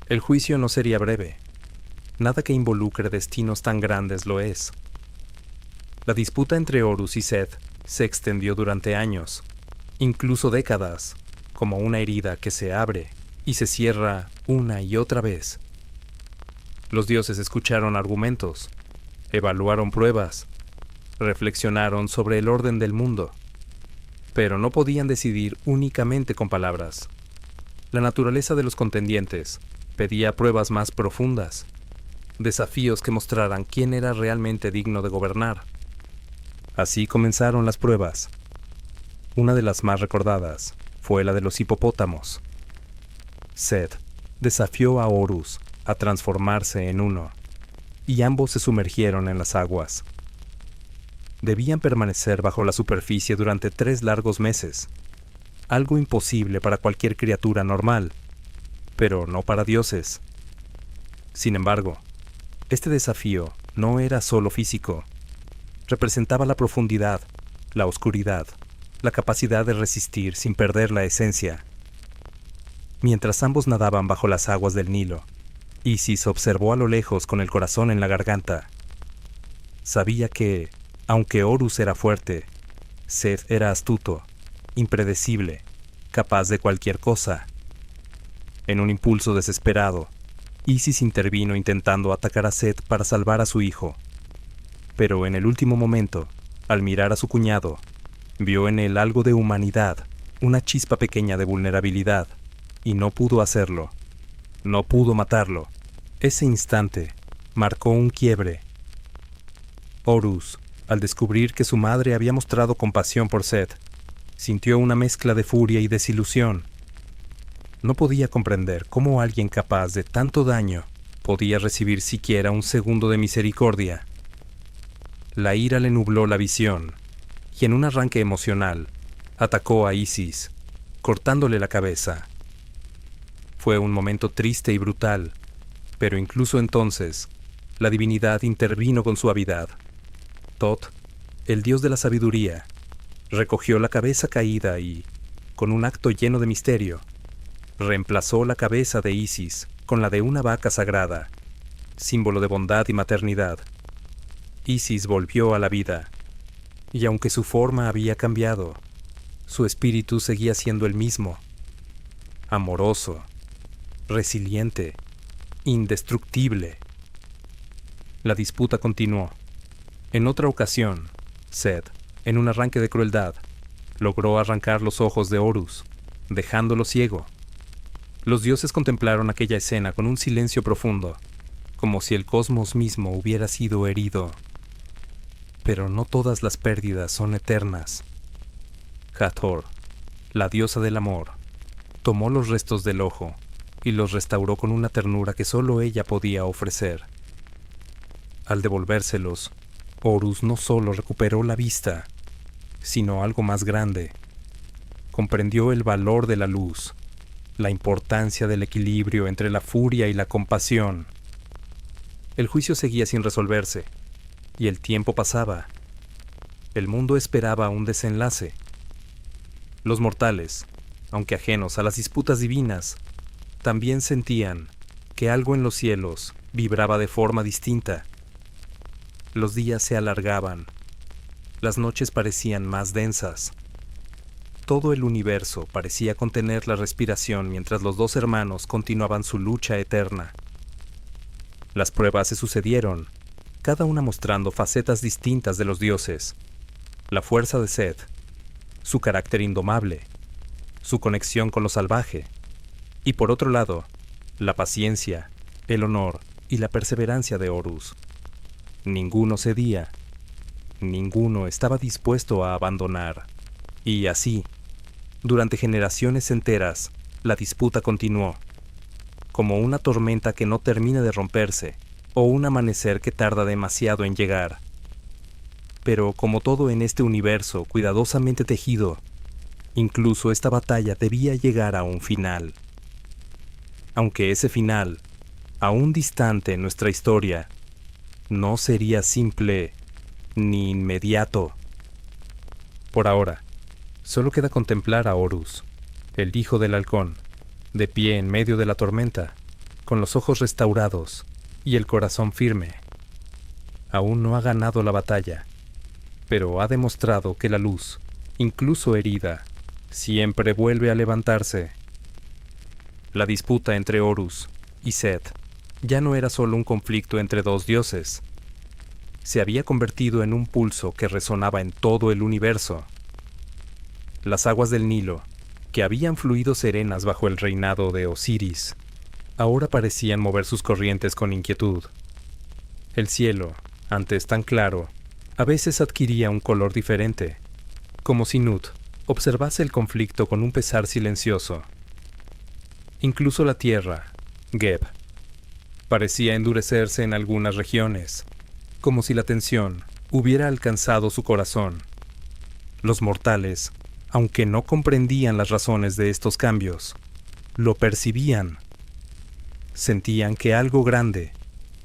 El juicio no sería breve. Nada que involucre destinos tan grandes lo es. La disputa entre Horus y Set se extendió durante años, incluso décadas, como una herida que se abre y se cierra una y otra vez. Los dioses escucharon argumentos, evaluaron pruebas, reflexionaron sobre el orden del mundo, pero no podían decidir únicamente con palabras. La naturaleza de los contendientes pedía pruebas más profundas, desafíos que mostraran quién era realmente digno de gobernar. Así comenzaron las pruebas. Una de las más recordadas fue la de los hipopótamos. Set desafió a Horus a transformarse en uno, y ambos se sumergieron en las aguas. Debían permanecer bajo la superficie durante 3 largos meses, algo imposible para cualquier criatura normal, pero no para dioses. Sin embargo, este desafío no era solo físico. Representaba la profundidad, la oscuridad, la capacidad de resistir sin perder la esencia. Mientras ambos nadaban bajo las aguas del Nilo, Isis observó a lo lejos con el corazón en la garganta. Sabía que, aunque Horus era fuerte, Set era astuto, impredecible, capaz de cualquier cosa. En un impulso desesperado, Isis intervino intentando atacar a Set para salvar a su hijo. Pero en el último momento, al mirar a su cuñado, vio en él algo de humanidad, una chispa pequeña de vulnerabilidad, y no pudo hacerlo. No pudo matarlo. Ese instante marcó un quiebre. Horus, al descubrir que su madre había mostrado compasión por Set, sintió una mezcla de furia y desilusión. No podía comprender cómo alguien capaz de tanto daño podía recibir siquiera un segundo de misericordia. La ira le nubló la visión, y en un arranque emocional, atacó a Isis, cortándole la cabeza. Fue un momento triste y brutal, pero incluso entonces, la divinidad intervino con suavidad. Thoth, el dios de la sabiduría, recogió la cabeza caída y, con un acto lleno de misterio, reemplazó la cabeza de Isis con la de una vaca sagrada, símbolo de bondad y maternidad. Isis volvió a la vida, y aunque su forma había cambiado, su espíritu seguía siendo el mismo, amoroso, resiliente, indestructible. La disputa continuó. En otra ocasión, Set, en un arranque de crueldad, logró arrancar los ojos de Horus, dejándolo ciego. Los dioses contemplaron aquella escena con un silencio profundo, como si el cosmos mismo hubiera sido herido. Pero no todas las pérdidas son eternas. Hathor, la diosa del amor, tomó los restos del ojo y los restauró con una ternura que solo ella podía ofrecer. Al devolvérselos, Horus no solo recuperó la vista, sino algo más grande. Comprendió el valor de la luz, la importancia del equilibrio entre la furia y la compasión. El juicio seguía sin resolverse, y el tiempo pasaba. El mundo esperaba un desenlace. Los mortales, aunque ajenos a las disputas divinas, también sentían que algo en los cielos vibraba de forma distinta. Los días se alargaban, las noches parecían más densas. Todo el universo parecía contener la respiración mientras los dos hermanos continuaban su lucha eterna. Las pruebas se sucedieron, cada una mostrando facetas distintas de los dioses. La fuerza de Seth, su carácter indomable, su conexión con lo salvaje, y por otro lado, la paciencia, el honor y la perseverancia de Horus. Ninguno cedía, ninguno estaba dispuesto a abandonar, y así, durante generaciones enteras, la disputa continuó, como una tormenta que no termina de romperse, o un amanecer que tarda demasiado en llegar. Pero como todo en este universo cuidadosamente tejido, incluso esta batalla debía llegar a un final. Aunque ese final, aún distante en nuestra historia, no sería simple ni inmediato. Por ahora, solo queda contemplar a Horus, el hijo del halcón, de pie en medio de la tormenta, con los ojos restaurados y el corazón firme. Aún no ha ganado la batalla, pero ha demostrado que la luz, incluso herida, siempre vuelve a levantarse. La disputa entre Horus y Seth ya no era solo un conflicto entre dos dioses. Se había convertido en un pulso que resonaba en todo el universo. Las aguas del Nilo, que habían fluido serenas bajo el reinado de Osiris, ahora parecían mover sus corrientes con inquietud. El cielo, antes tan claro, a veces adquiría un color diferente, como si Nut observase el conflicto con un pesar silencioso. Incluso la tierra, Geb, parecía endurecerse en algunas regiones, como si la tensión hubiera alcanzado su corazón. Los mortales, aunque no comprendían las razones de estos cambios, lo percibían. Sentían que algo grande,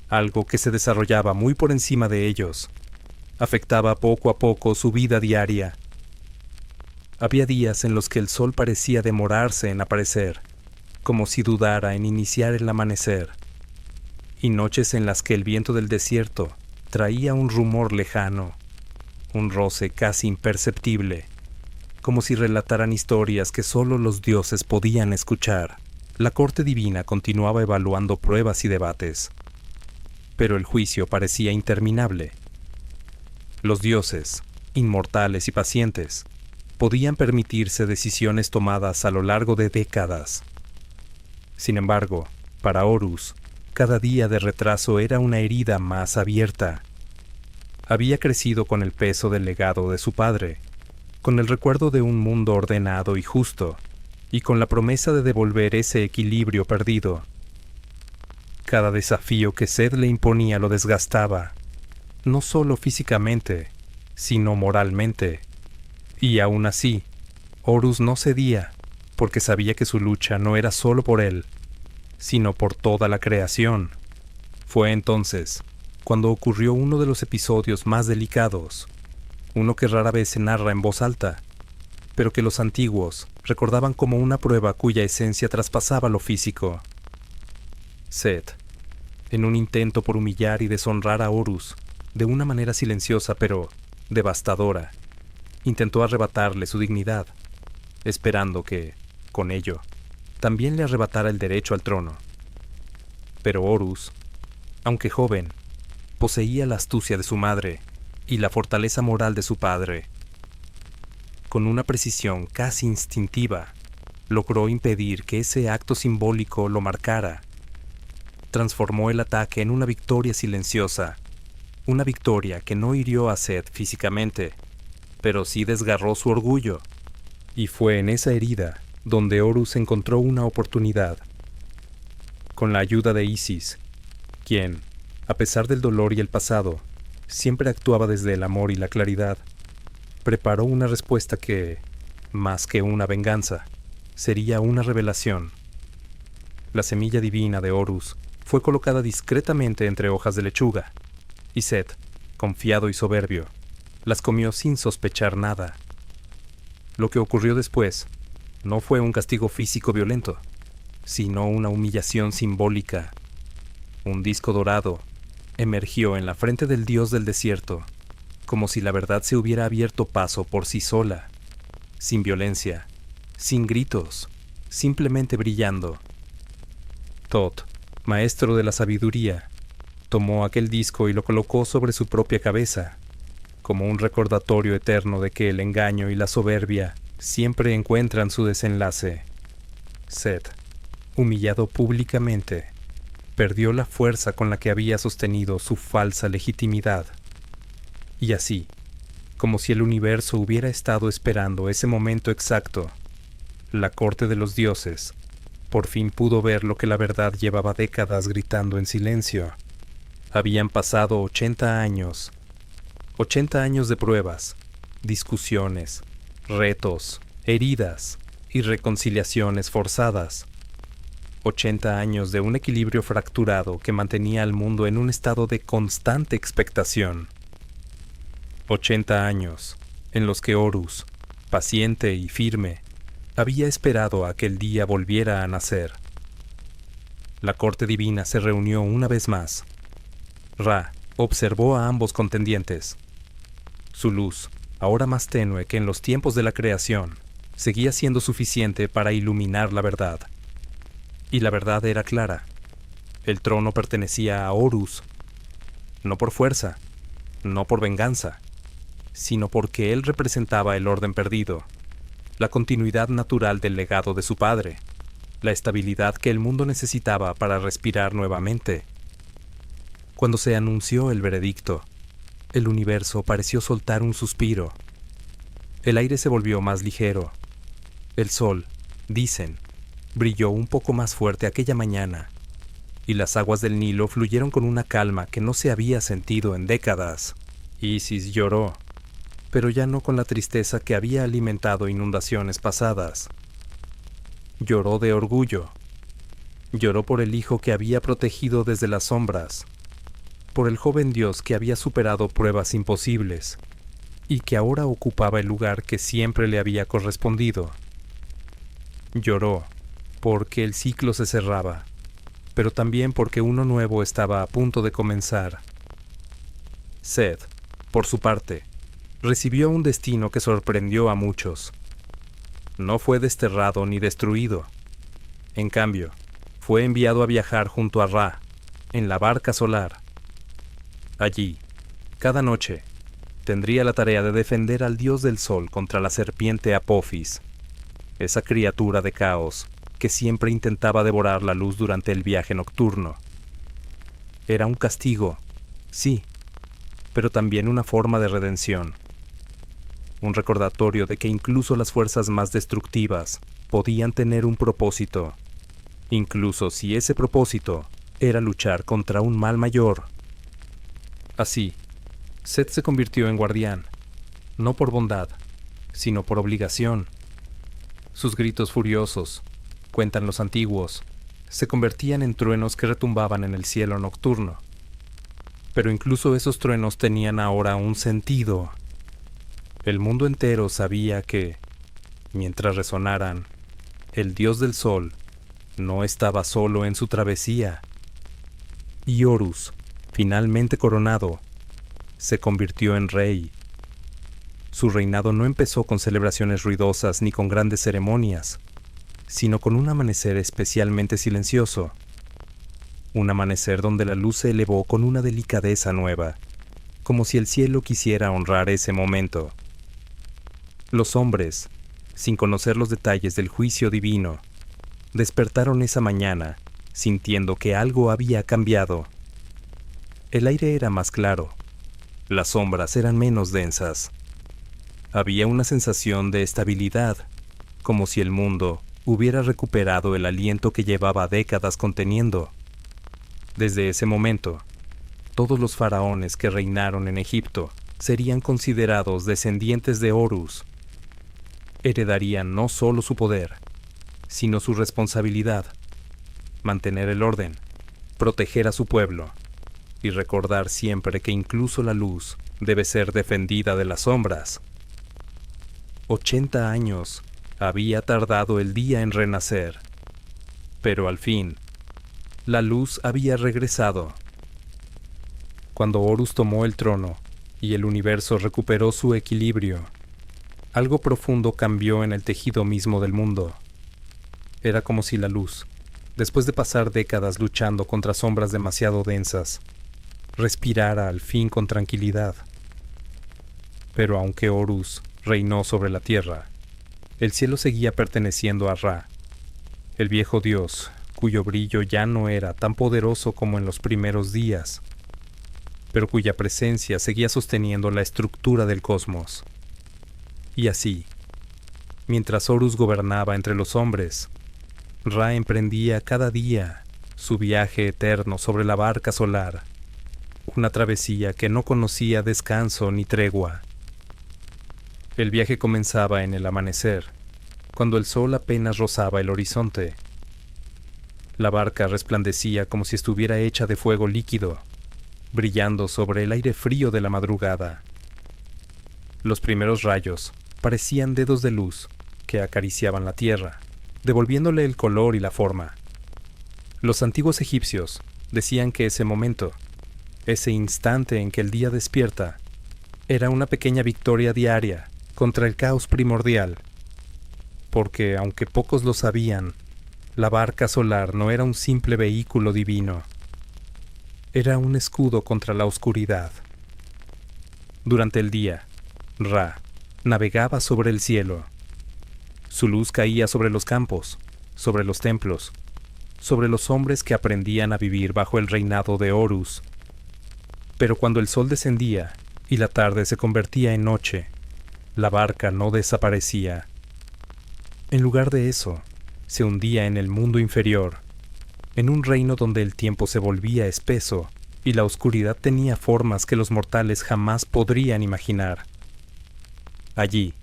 algo que se desarrollaba muy por encima de ellos, afectaba poco a poco su vida diaria. Había días en los que el sol parecía demorarse en aparecer, como si dudara en iniciar el amanecer, y noches en las que el viento del desierto traía un rumor lejano, un roce casi imperceptible, como si relataran historias que solo los dioses podían escuchar. La corte divina continuaba evaluando pruebas y debates, pero el juicio parecía interminable. Los dioses, inmortales y pacientes, podían permitirse decisiones tomadas a lo largo de décadas. Sin embargo, para Horus, cada día de retraso era una herida más abierta. Había crecido con el peso del legado de su padre, con el recuerdo de un mundo ordenado y justo, y con la promesa de devolver ese equilibrio perdido. Cada desafío que Seth le imponía lo desgastaba, no solo físicamente, sino moralmente. Y aún así, Horus no cedía, porque sabía que su lucha no era solo por él, sino por toda la creación. Fue entonces cuando ocurrió uno de los episodios más delicados, uno que rara vez se narra en voz alta, pero que los antiguos recordaban como una prueba cuya esencia traspasaba lo físico. Seth, en un intento por humillar y deshonrar a Horus, de una manera silenciosa pero devastadora, intentó arrebatarle su dignidad, esperando que, con ello, también le arrebatara el derecho al trono. Pero Horus, aunque joven, poseía la astucia de su madre y la fortaleza moral de su padre. Con una precisión casi instintiva, logró impedir que ese acto simbólico lo marcara. Transformó el ataque en una victoria silenciosa, una victoria que no hirió a Seth físicamente, pero sí desgarró su orgullo. Y fue en esa herida donde Horus encontró una oportunidad. Con la ayuda de Isis, quien, a pesar del dolor y el pasado, siempre actuaba desde el amor y la claridad, preparó una respuesta que, más que una venganza, sería una revelación. La semilla divina de Horus fue colocada discretamente entre hojas de lechuga, y Set, confiado y soberbio, las comió sin sospechar nada. Lo que ocurrió después no fue un castigo físico violento, sino una humillación simbólica. Un disco dorado emergió en la frente del dios del desierto, como si la verdad se hubiera abierto paso por sí sola, sin violencia, sin gritos, simplemente brillando. Thoth, maestro de la sabiduría, tomó aquel disco y lo colocó sobre su propia cabeza, como un recordatorio eterno de que el engaño y la soberbia siempre encuentran su desenlace. Set, humillado públicamente, perdió la fuerza con la que había sostenido su falsa legitimidad. Y así, como si el universo hubiera estado esperando ese momento exacto, la corte de los dioses por fin pudo ver lo que la verdad llevaba décadas gritando en silencio. Habían pasado 80 años. 80 años de pruebas, discusiones, retos, heridas y reconciliaciones forzadas. 80 años de un equilibrio fracturado que mantenía al mundo en un estado de constante expectación. 80 años en los que Horus, paciente y firme, había esperado a que el día volviera a nacer. La corte divina se reunió una vez más. Ra observó a ambos contendientes. Su luz, ahora más tenue que en los tiempos de la creación, seguía siendo suficiente para iluminar la verdad. Y la verdad era clara. El trono pertenecía a Horus, no por fuerza, no por venganza, sino porque él representaba el orden perdido, la continuidad natural del legado de su padre, la estabilidad que el mundo necesitaba para respirar nuevamente. Cuando se anunció el veredicto, el universo pareció soltar un suspiro. El aire se volvió más ligero. El sol, dicen, brilló un poco más fuerte aquella mañana, y las aguas del Nilo fluyeron con una calma que no se había sentido en décadas. Isis lloró, pero ya no con la tristeza que había alimentado inundaciones pasadas. Lloró de orgullo. Lloró por el hijo que había protegido desde las sombras, por el joven dios que había superado pruebas imposibles y que ahora ocupaba el lugar que siempre le había correspondido. Lloró porque el ciclo se cerraba, pero también porque uno nuevo estaba a punto de comenzar. Set, por su parte, recibió un destino que sorprendió a muchos. No fue desterrado ni destruido. En cambio, fue enviado a viajar junto a Ra, en la barca solar. Allí, cada noche, tendría la tarea de defender al dios del sol contra la serpiente Apophis, esa criatura de caos que siempre intentaba devorar la luz durante el viaje nocturno. Era un castigo, sí, pero también una forma de redención. Un recordatorio de que incluso las fuerzas más destructivas podían tener un propósito, incluso si ese propósito era luchar contra un mal mayor. Así, Set se convirtió en guardián, no por bondad, sino por obligación. Sus gritos furiosos, cuentan los antiguos, se convertían en truenos que retumbaban en el cielo nocturno. Pero incluso esos truenos tenían ahora un sentido. El mundo entero sabía que, mientras resonaran, el dios del sol no estaba solo en su travesía. Y Horus, finalmente coronado, se convirtió en rey. Su reinado no empezó con celebraciones ruidosas ni con grandes ceremonias, sino con un amanecer especialmente silencioso. Un amanecer donde la luz se elevó con una delicadeza nueva, como si el cielo quisiera honrar ese momento. Los hombres, sin conocer los detalles del juicio divino, despertaron esa mañana, sintiendo que algo había cambiado. El aire era más claro, las sombras eran menos densas. Había una sensación de estabilidad, como si el mundo hubiera recuperado el aliento que llevaba décadas conteniendo. Desde ese momento, todos los faraones que reinaron en Egipto serían considerados descendientes de Horus. Heredarían no solo su poder, sino su responsabilidad, mantener el orden, proteger a su pueblo y recordar siempre que incluso la luz debe ser defendida de las sombras. 80 años había tardado el día en renacer, pero al fin, la luz había regresado. Cuando Horus tomó el trono y el universo recuperó su equilibrio, algo profundo cambió en el tejido mismo del mundo. Era como si la luz, después de pasar décadas luchando contra sombras demasiado densas, respirara al fin con tranquilidad. Pero aunque Horus reinó sobre la tierra, el cielo seguía perteneciendo a Ra, el viejo dios, cuyo brillo ya no era tan poderoso como en los primeros días, pero cuya presencia seguía sosteniendo la estructura del cosmos. Y así, mientras Horus gobernaba entre los hombres, Ra emprendía cada día su viaje eterno sobre la barca solar, una travesía que no conocía descanso ni tregua. El viaje comenzaba en el amanecer, cuando el sol apenas rozaba el horizonte. La barca resplandecía como si estuviera hecha de fuego líquido, brillando sobre el aire frío de la madrugada. Los primeros rayos parecían dedos de luz que acariciaban la tierra, devolviéndole el color y la forma. Los antiguos egipcios decían que ese momento, ese instante en que el día despierta, era una pequeña victoria diaria contra el caos primordial, porque, aunque pocos lo sabían, la barca solar no era un simple vehículo divino. Era un escudo contra la oscuridad. Durante el día, Ra navegaba sobre el cielo. Su luz caía sobre los campos, sobre los templos, sobre los hombres que aprendían a vivir bajo el reinado de Horus. Pero cuando el sol descendía y la tarde se convertía en noche, la barca no desaparecía. En lugar de eso, se hundía en el mundo inferior, en un reino donde el tiempo se volvía espeso y la oscuridad tenía formas que los mortales jamás podrían imaginar. Allí,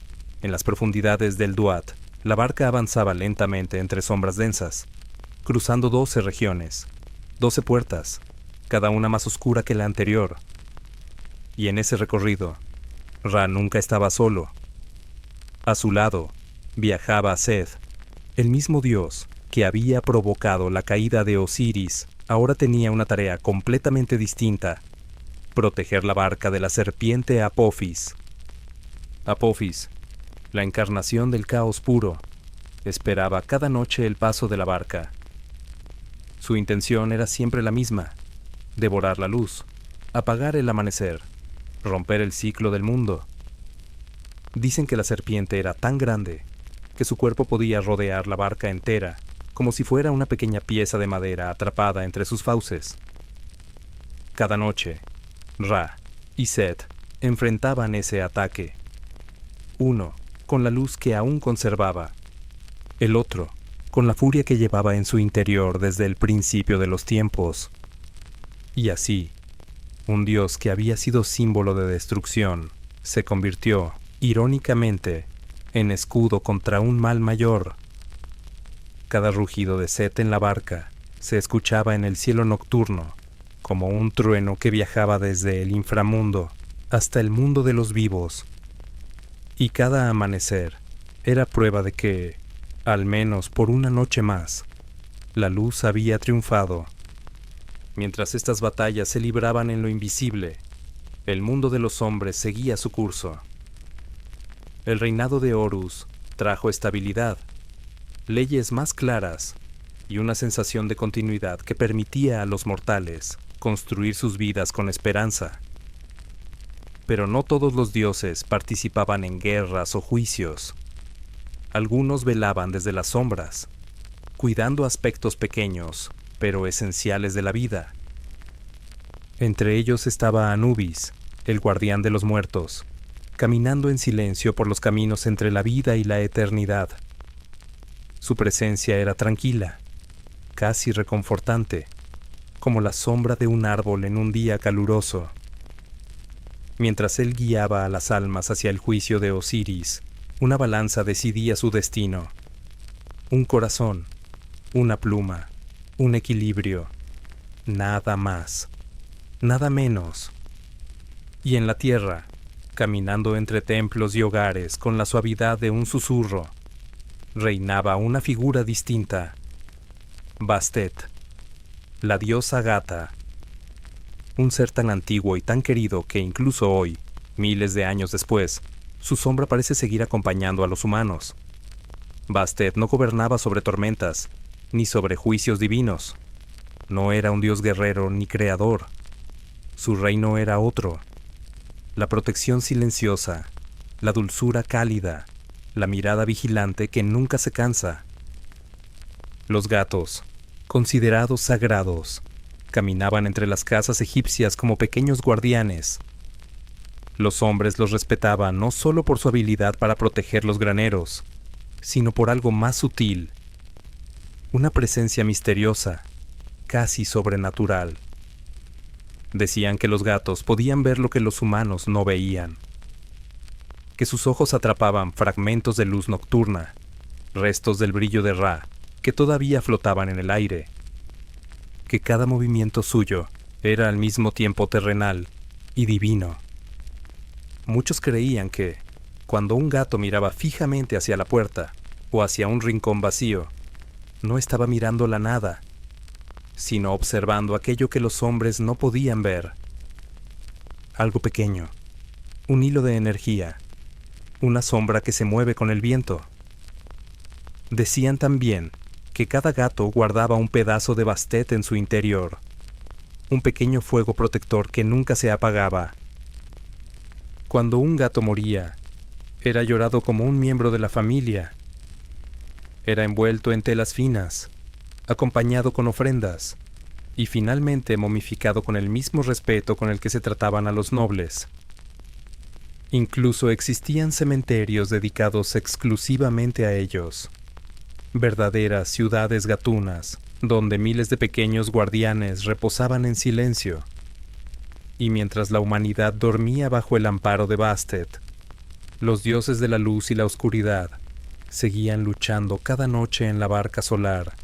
en las profundidades del Duat, la barca avanzaba lentamente entre sombras densas, cruzando 12 regiones, 12 puertas, cada una más oscura que la anterior. Y en ese recorrido, Ra nunca estaba solo. A su lado, viajaba Seth, el mismo dios que había provocado la caída de Osiris. Ahora tenía una tarea completamente distinta: proteger la barca de la serpiente Apophis. Apophis, la encarnación del caos puro, esperaba cada noche el paso de la barca. Su intención era siempre la misma: devorar la luz, apagar el amanecer, romper el ciclo del mundo. Dicen que la serpiente era tan grande que su cuerpo podía rodear la barca entera, como si fuera una pequeña pieza de madera atrapada entre sus fauces. Cada noche, Ra y Set enfrentaban ese ataque. Uno con la luz que aún conservaba, el otro con la furia que llevaba en su interior desde el principio de los tiempos. Y así, un dios que había sido símbolo de destrucción se convirtió, irónicamente, en escudo contra un mal mayor. Cada rugido de Set en la barca se escuchaba en el cielo nocturno, como un trueno que viajaba desde el inframundo hasta el mundo de los vivos. Y cada amanecer era prueba de que, al menos por una noche más, la luz había triunfado. Mientras estas batallas se libraban en lo invisible, el mundo de los hombres seguía su curso. El reinado de Horus trajo estabilidad, leyes más claras y una sensación de continuidad que permitía a los mortales construir sus vidas con esperanza. Pero no todos los dioses participaban en guerras o juicios. Algunos velaban desde las sombras, cuidando aspectos pequeños, pero esenciales de la vida. Entre ellos estaba Anubis, el guardián de los muertos, caminando en silencio por los caminos entre la vida y la eternidad. Su presencia era tranquila, casi reconfortante, como la sombra de un árbol en un día caluroso. Mientras él guiaba a las almas hacia el juicio de Osiris, una balanza decidía su destino. Un corazón, una pluma, un equilibrio. nada más, nada menos. Y en la tierra, caminando entre templos y hogares con la suavidad de un susurro, reinaba una figura distinta. Bastet, la diosa gata. Un ser tan antiguo y tan querido que incluso hoy, miles de años después, su sombra parece seguir acompañando a los humanos. Bastet no gobernaba sobre tormentas, ni sobre juicios divinos. No era un dios guerrero ni creador. Su reino era otro. La protección silenciosa, la dulzura cálida, la mirada vigilante que nunca se cansa. Los gatos, considerados sagrados, caminaban entre las casas egipcias como pequeños guardianes. Los hombres los respetaban no solo por su habilidad para proteger los graneros, sino por algo más sutil, una presencia misteriosa, casi sobrenatural. Decían que los gatos podían ver lo que los humanos no veían, que sus ojos atrapaban fragmentos de luz nocturna, restos del brillo de Ra, que todavía flotaban en el aire, que cada movimiento suyo era al mismo tiempo terrenal y divino. Muchos creían que, cuando un gato miraba fijamente hacia la puerta o hacia un rincón vacío, no estaba mirando la nada, sino observando aquello que los hombres no podían ver. Algo pequeño, un hilo de energía, una sombra que se mueve con el viento. Decían también que cada gato guardaba un pedazo de Bastet en su interior, un pequeño fuego protector que nunca se apagaba. Cuando un gato moría, era llorado como un miembro de la familia. Era envuelto en telas finas, acompañado con ofrendas, y finalmente momificado con el mismo respeto con el que se trataban a los nobles. Incluso existían cementerios dedicados exclusivamente a ellos, verdaderas ciudades gatunas, donde miles de pequeños guardianes reposaban en silencio. Y mientras la humanidad dormía bajo el amparo de Bastet, los dioses de la luz y la oscuridad seguían luchando cada noche en la barca solar.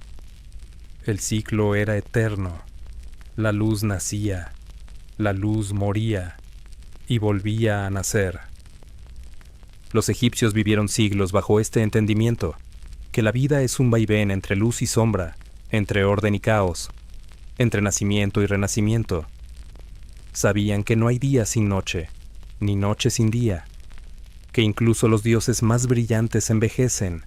El ciclo era eterno. La luz nacía, la luz moría y volvía a nacer. Los egipcios vivieron siglos bajo este entendimiento, que la vida es un vaivén entre luz y sombra, entre orden y caos, entre nacimiento y renacimiento. Sabían que no hay día sin noche, ni noche sin día, que incluso los dioses más brillantes envejecen,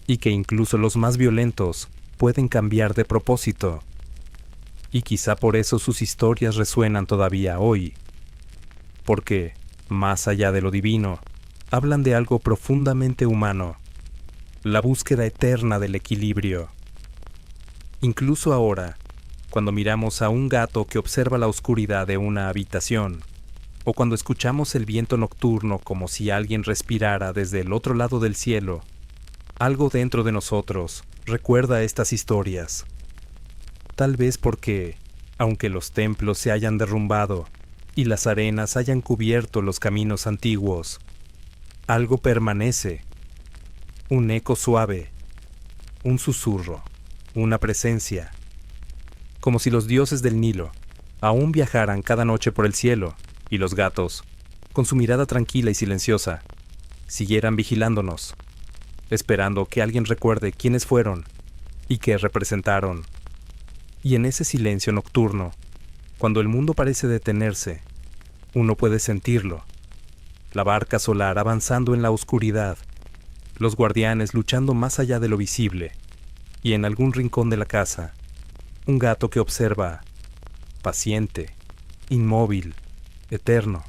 y que incluso los más violentos pueden cambiar de propósito. Y quizá por eso sus historias resuenan todavía hoy, porque, más allá de lo divino, hablan de algo profundamente humano, la búsqueda eterna del equilibrio. Incluso ahora, cuando miramos a un gato que observa la oscuridad de una habitación, o cuando escuchamos el viento nocturno como si alguien respirara desde el otro lado del cielo, algo dentro de nosotros recuerda estas historias. Tal vez porque, aunque los templos se hayan derrumbado y las arenas hayan cubierto los caminos antiguos, algo permanece, un eco suave, un susurro, una presencia, como si los dioses del Nilo aún viajaran cada noche por el cielo y los gatos, con su mirada tranquila y silenciosa, siguieran vigilándonos, esperando que alguien recuerde quiénes fueron y qué representaron. Y en ese silencio nocturno, cuando el mundo parece detenerse, uno puede sentirlo. La barca solar avanzando en la oscuridad, los guardianes luchando más allá de lo visible, y en algún rincón de la casa, un gato que observa, paciente, inmóvil, eterno.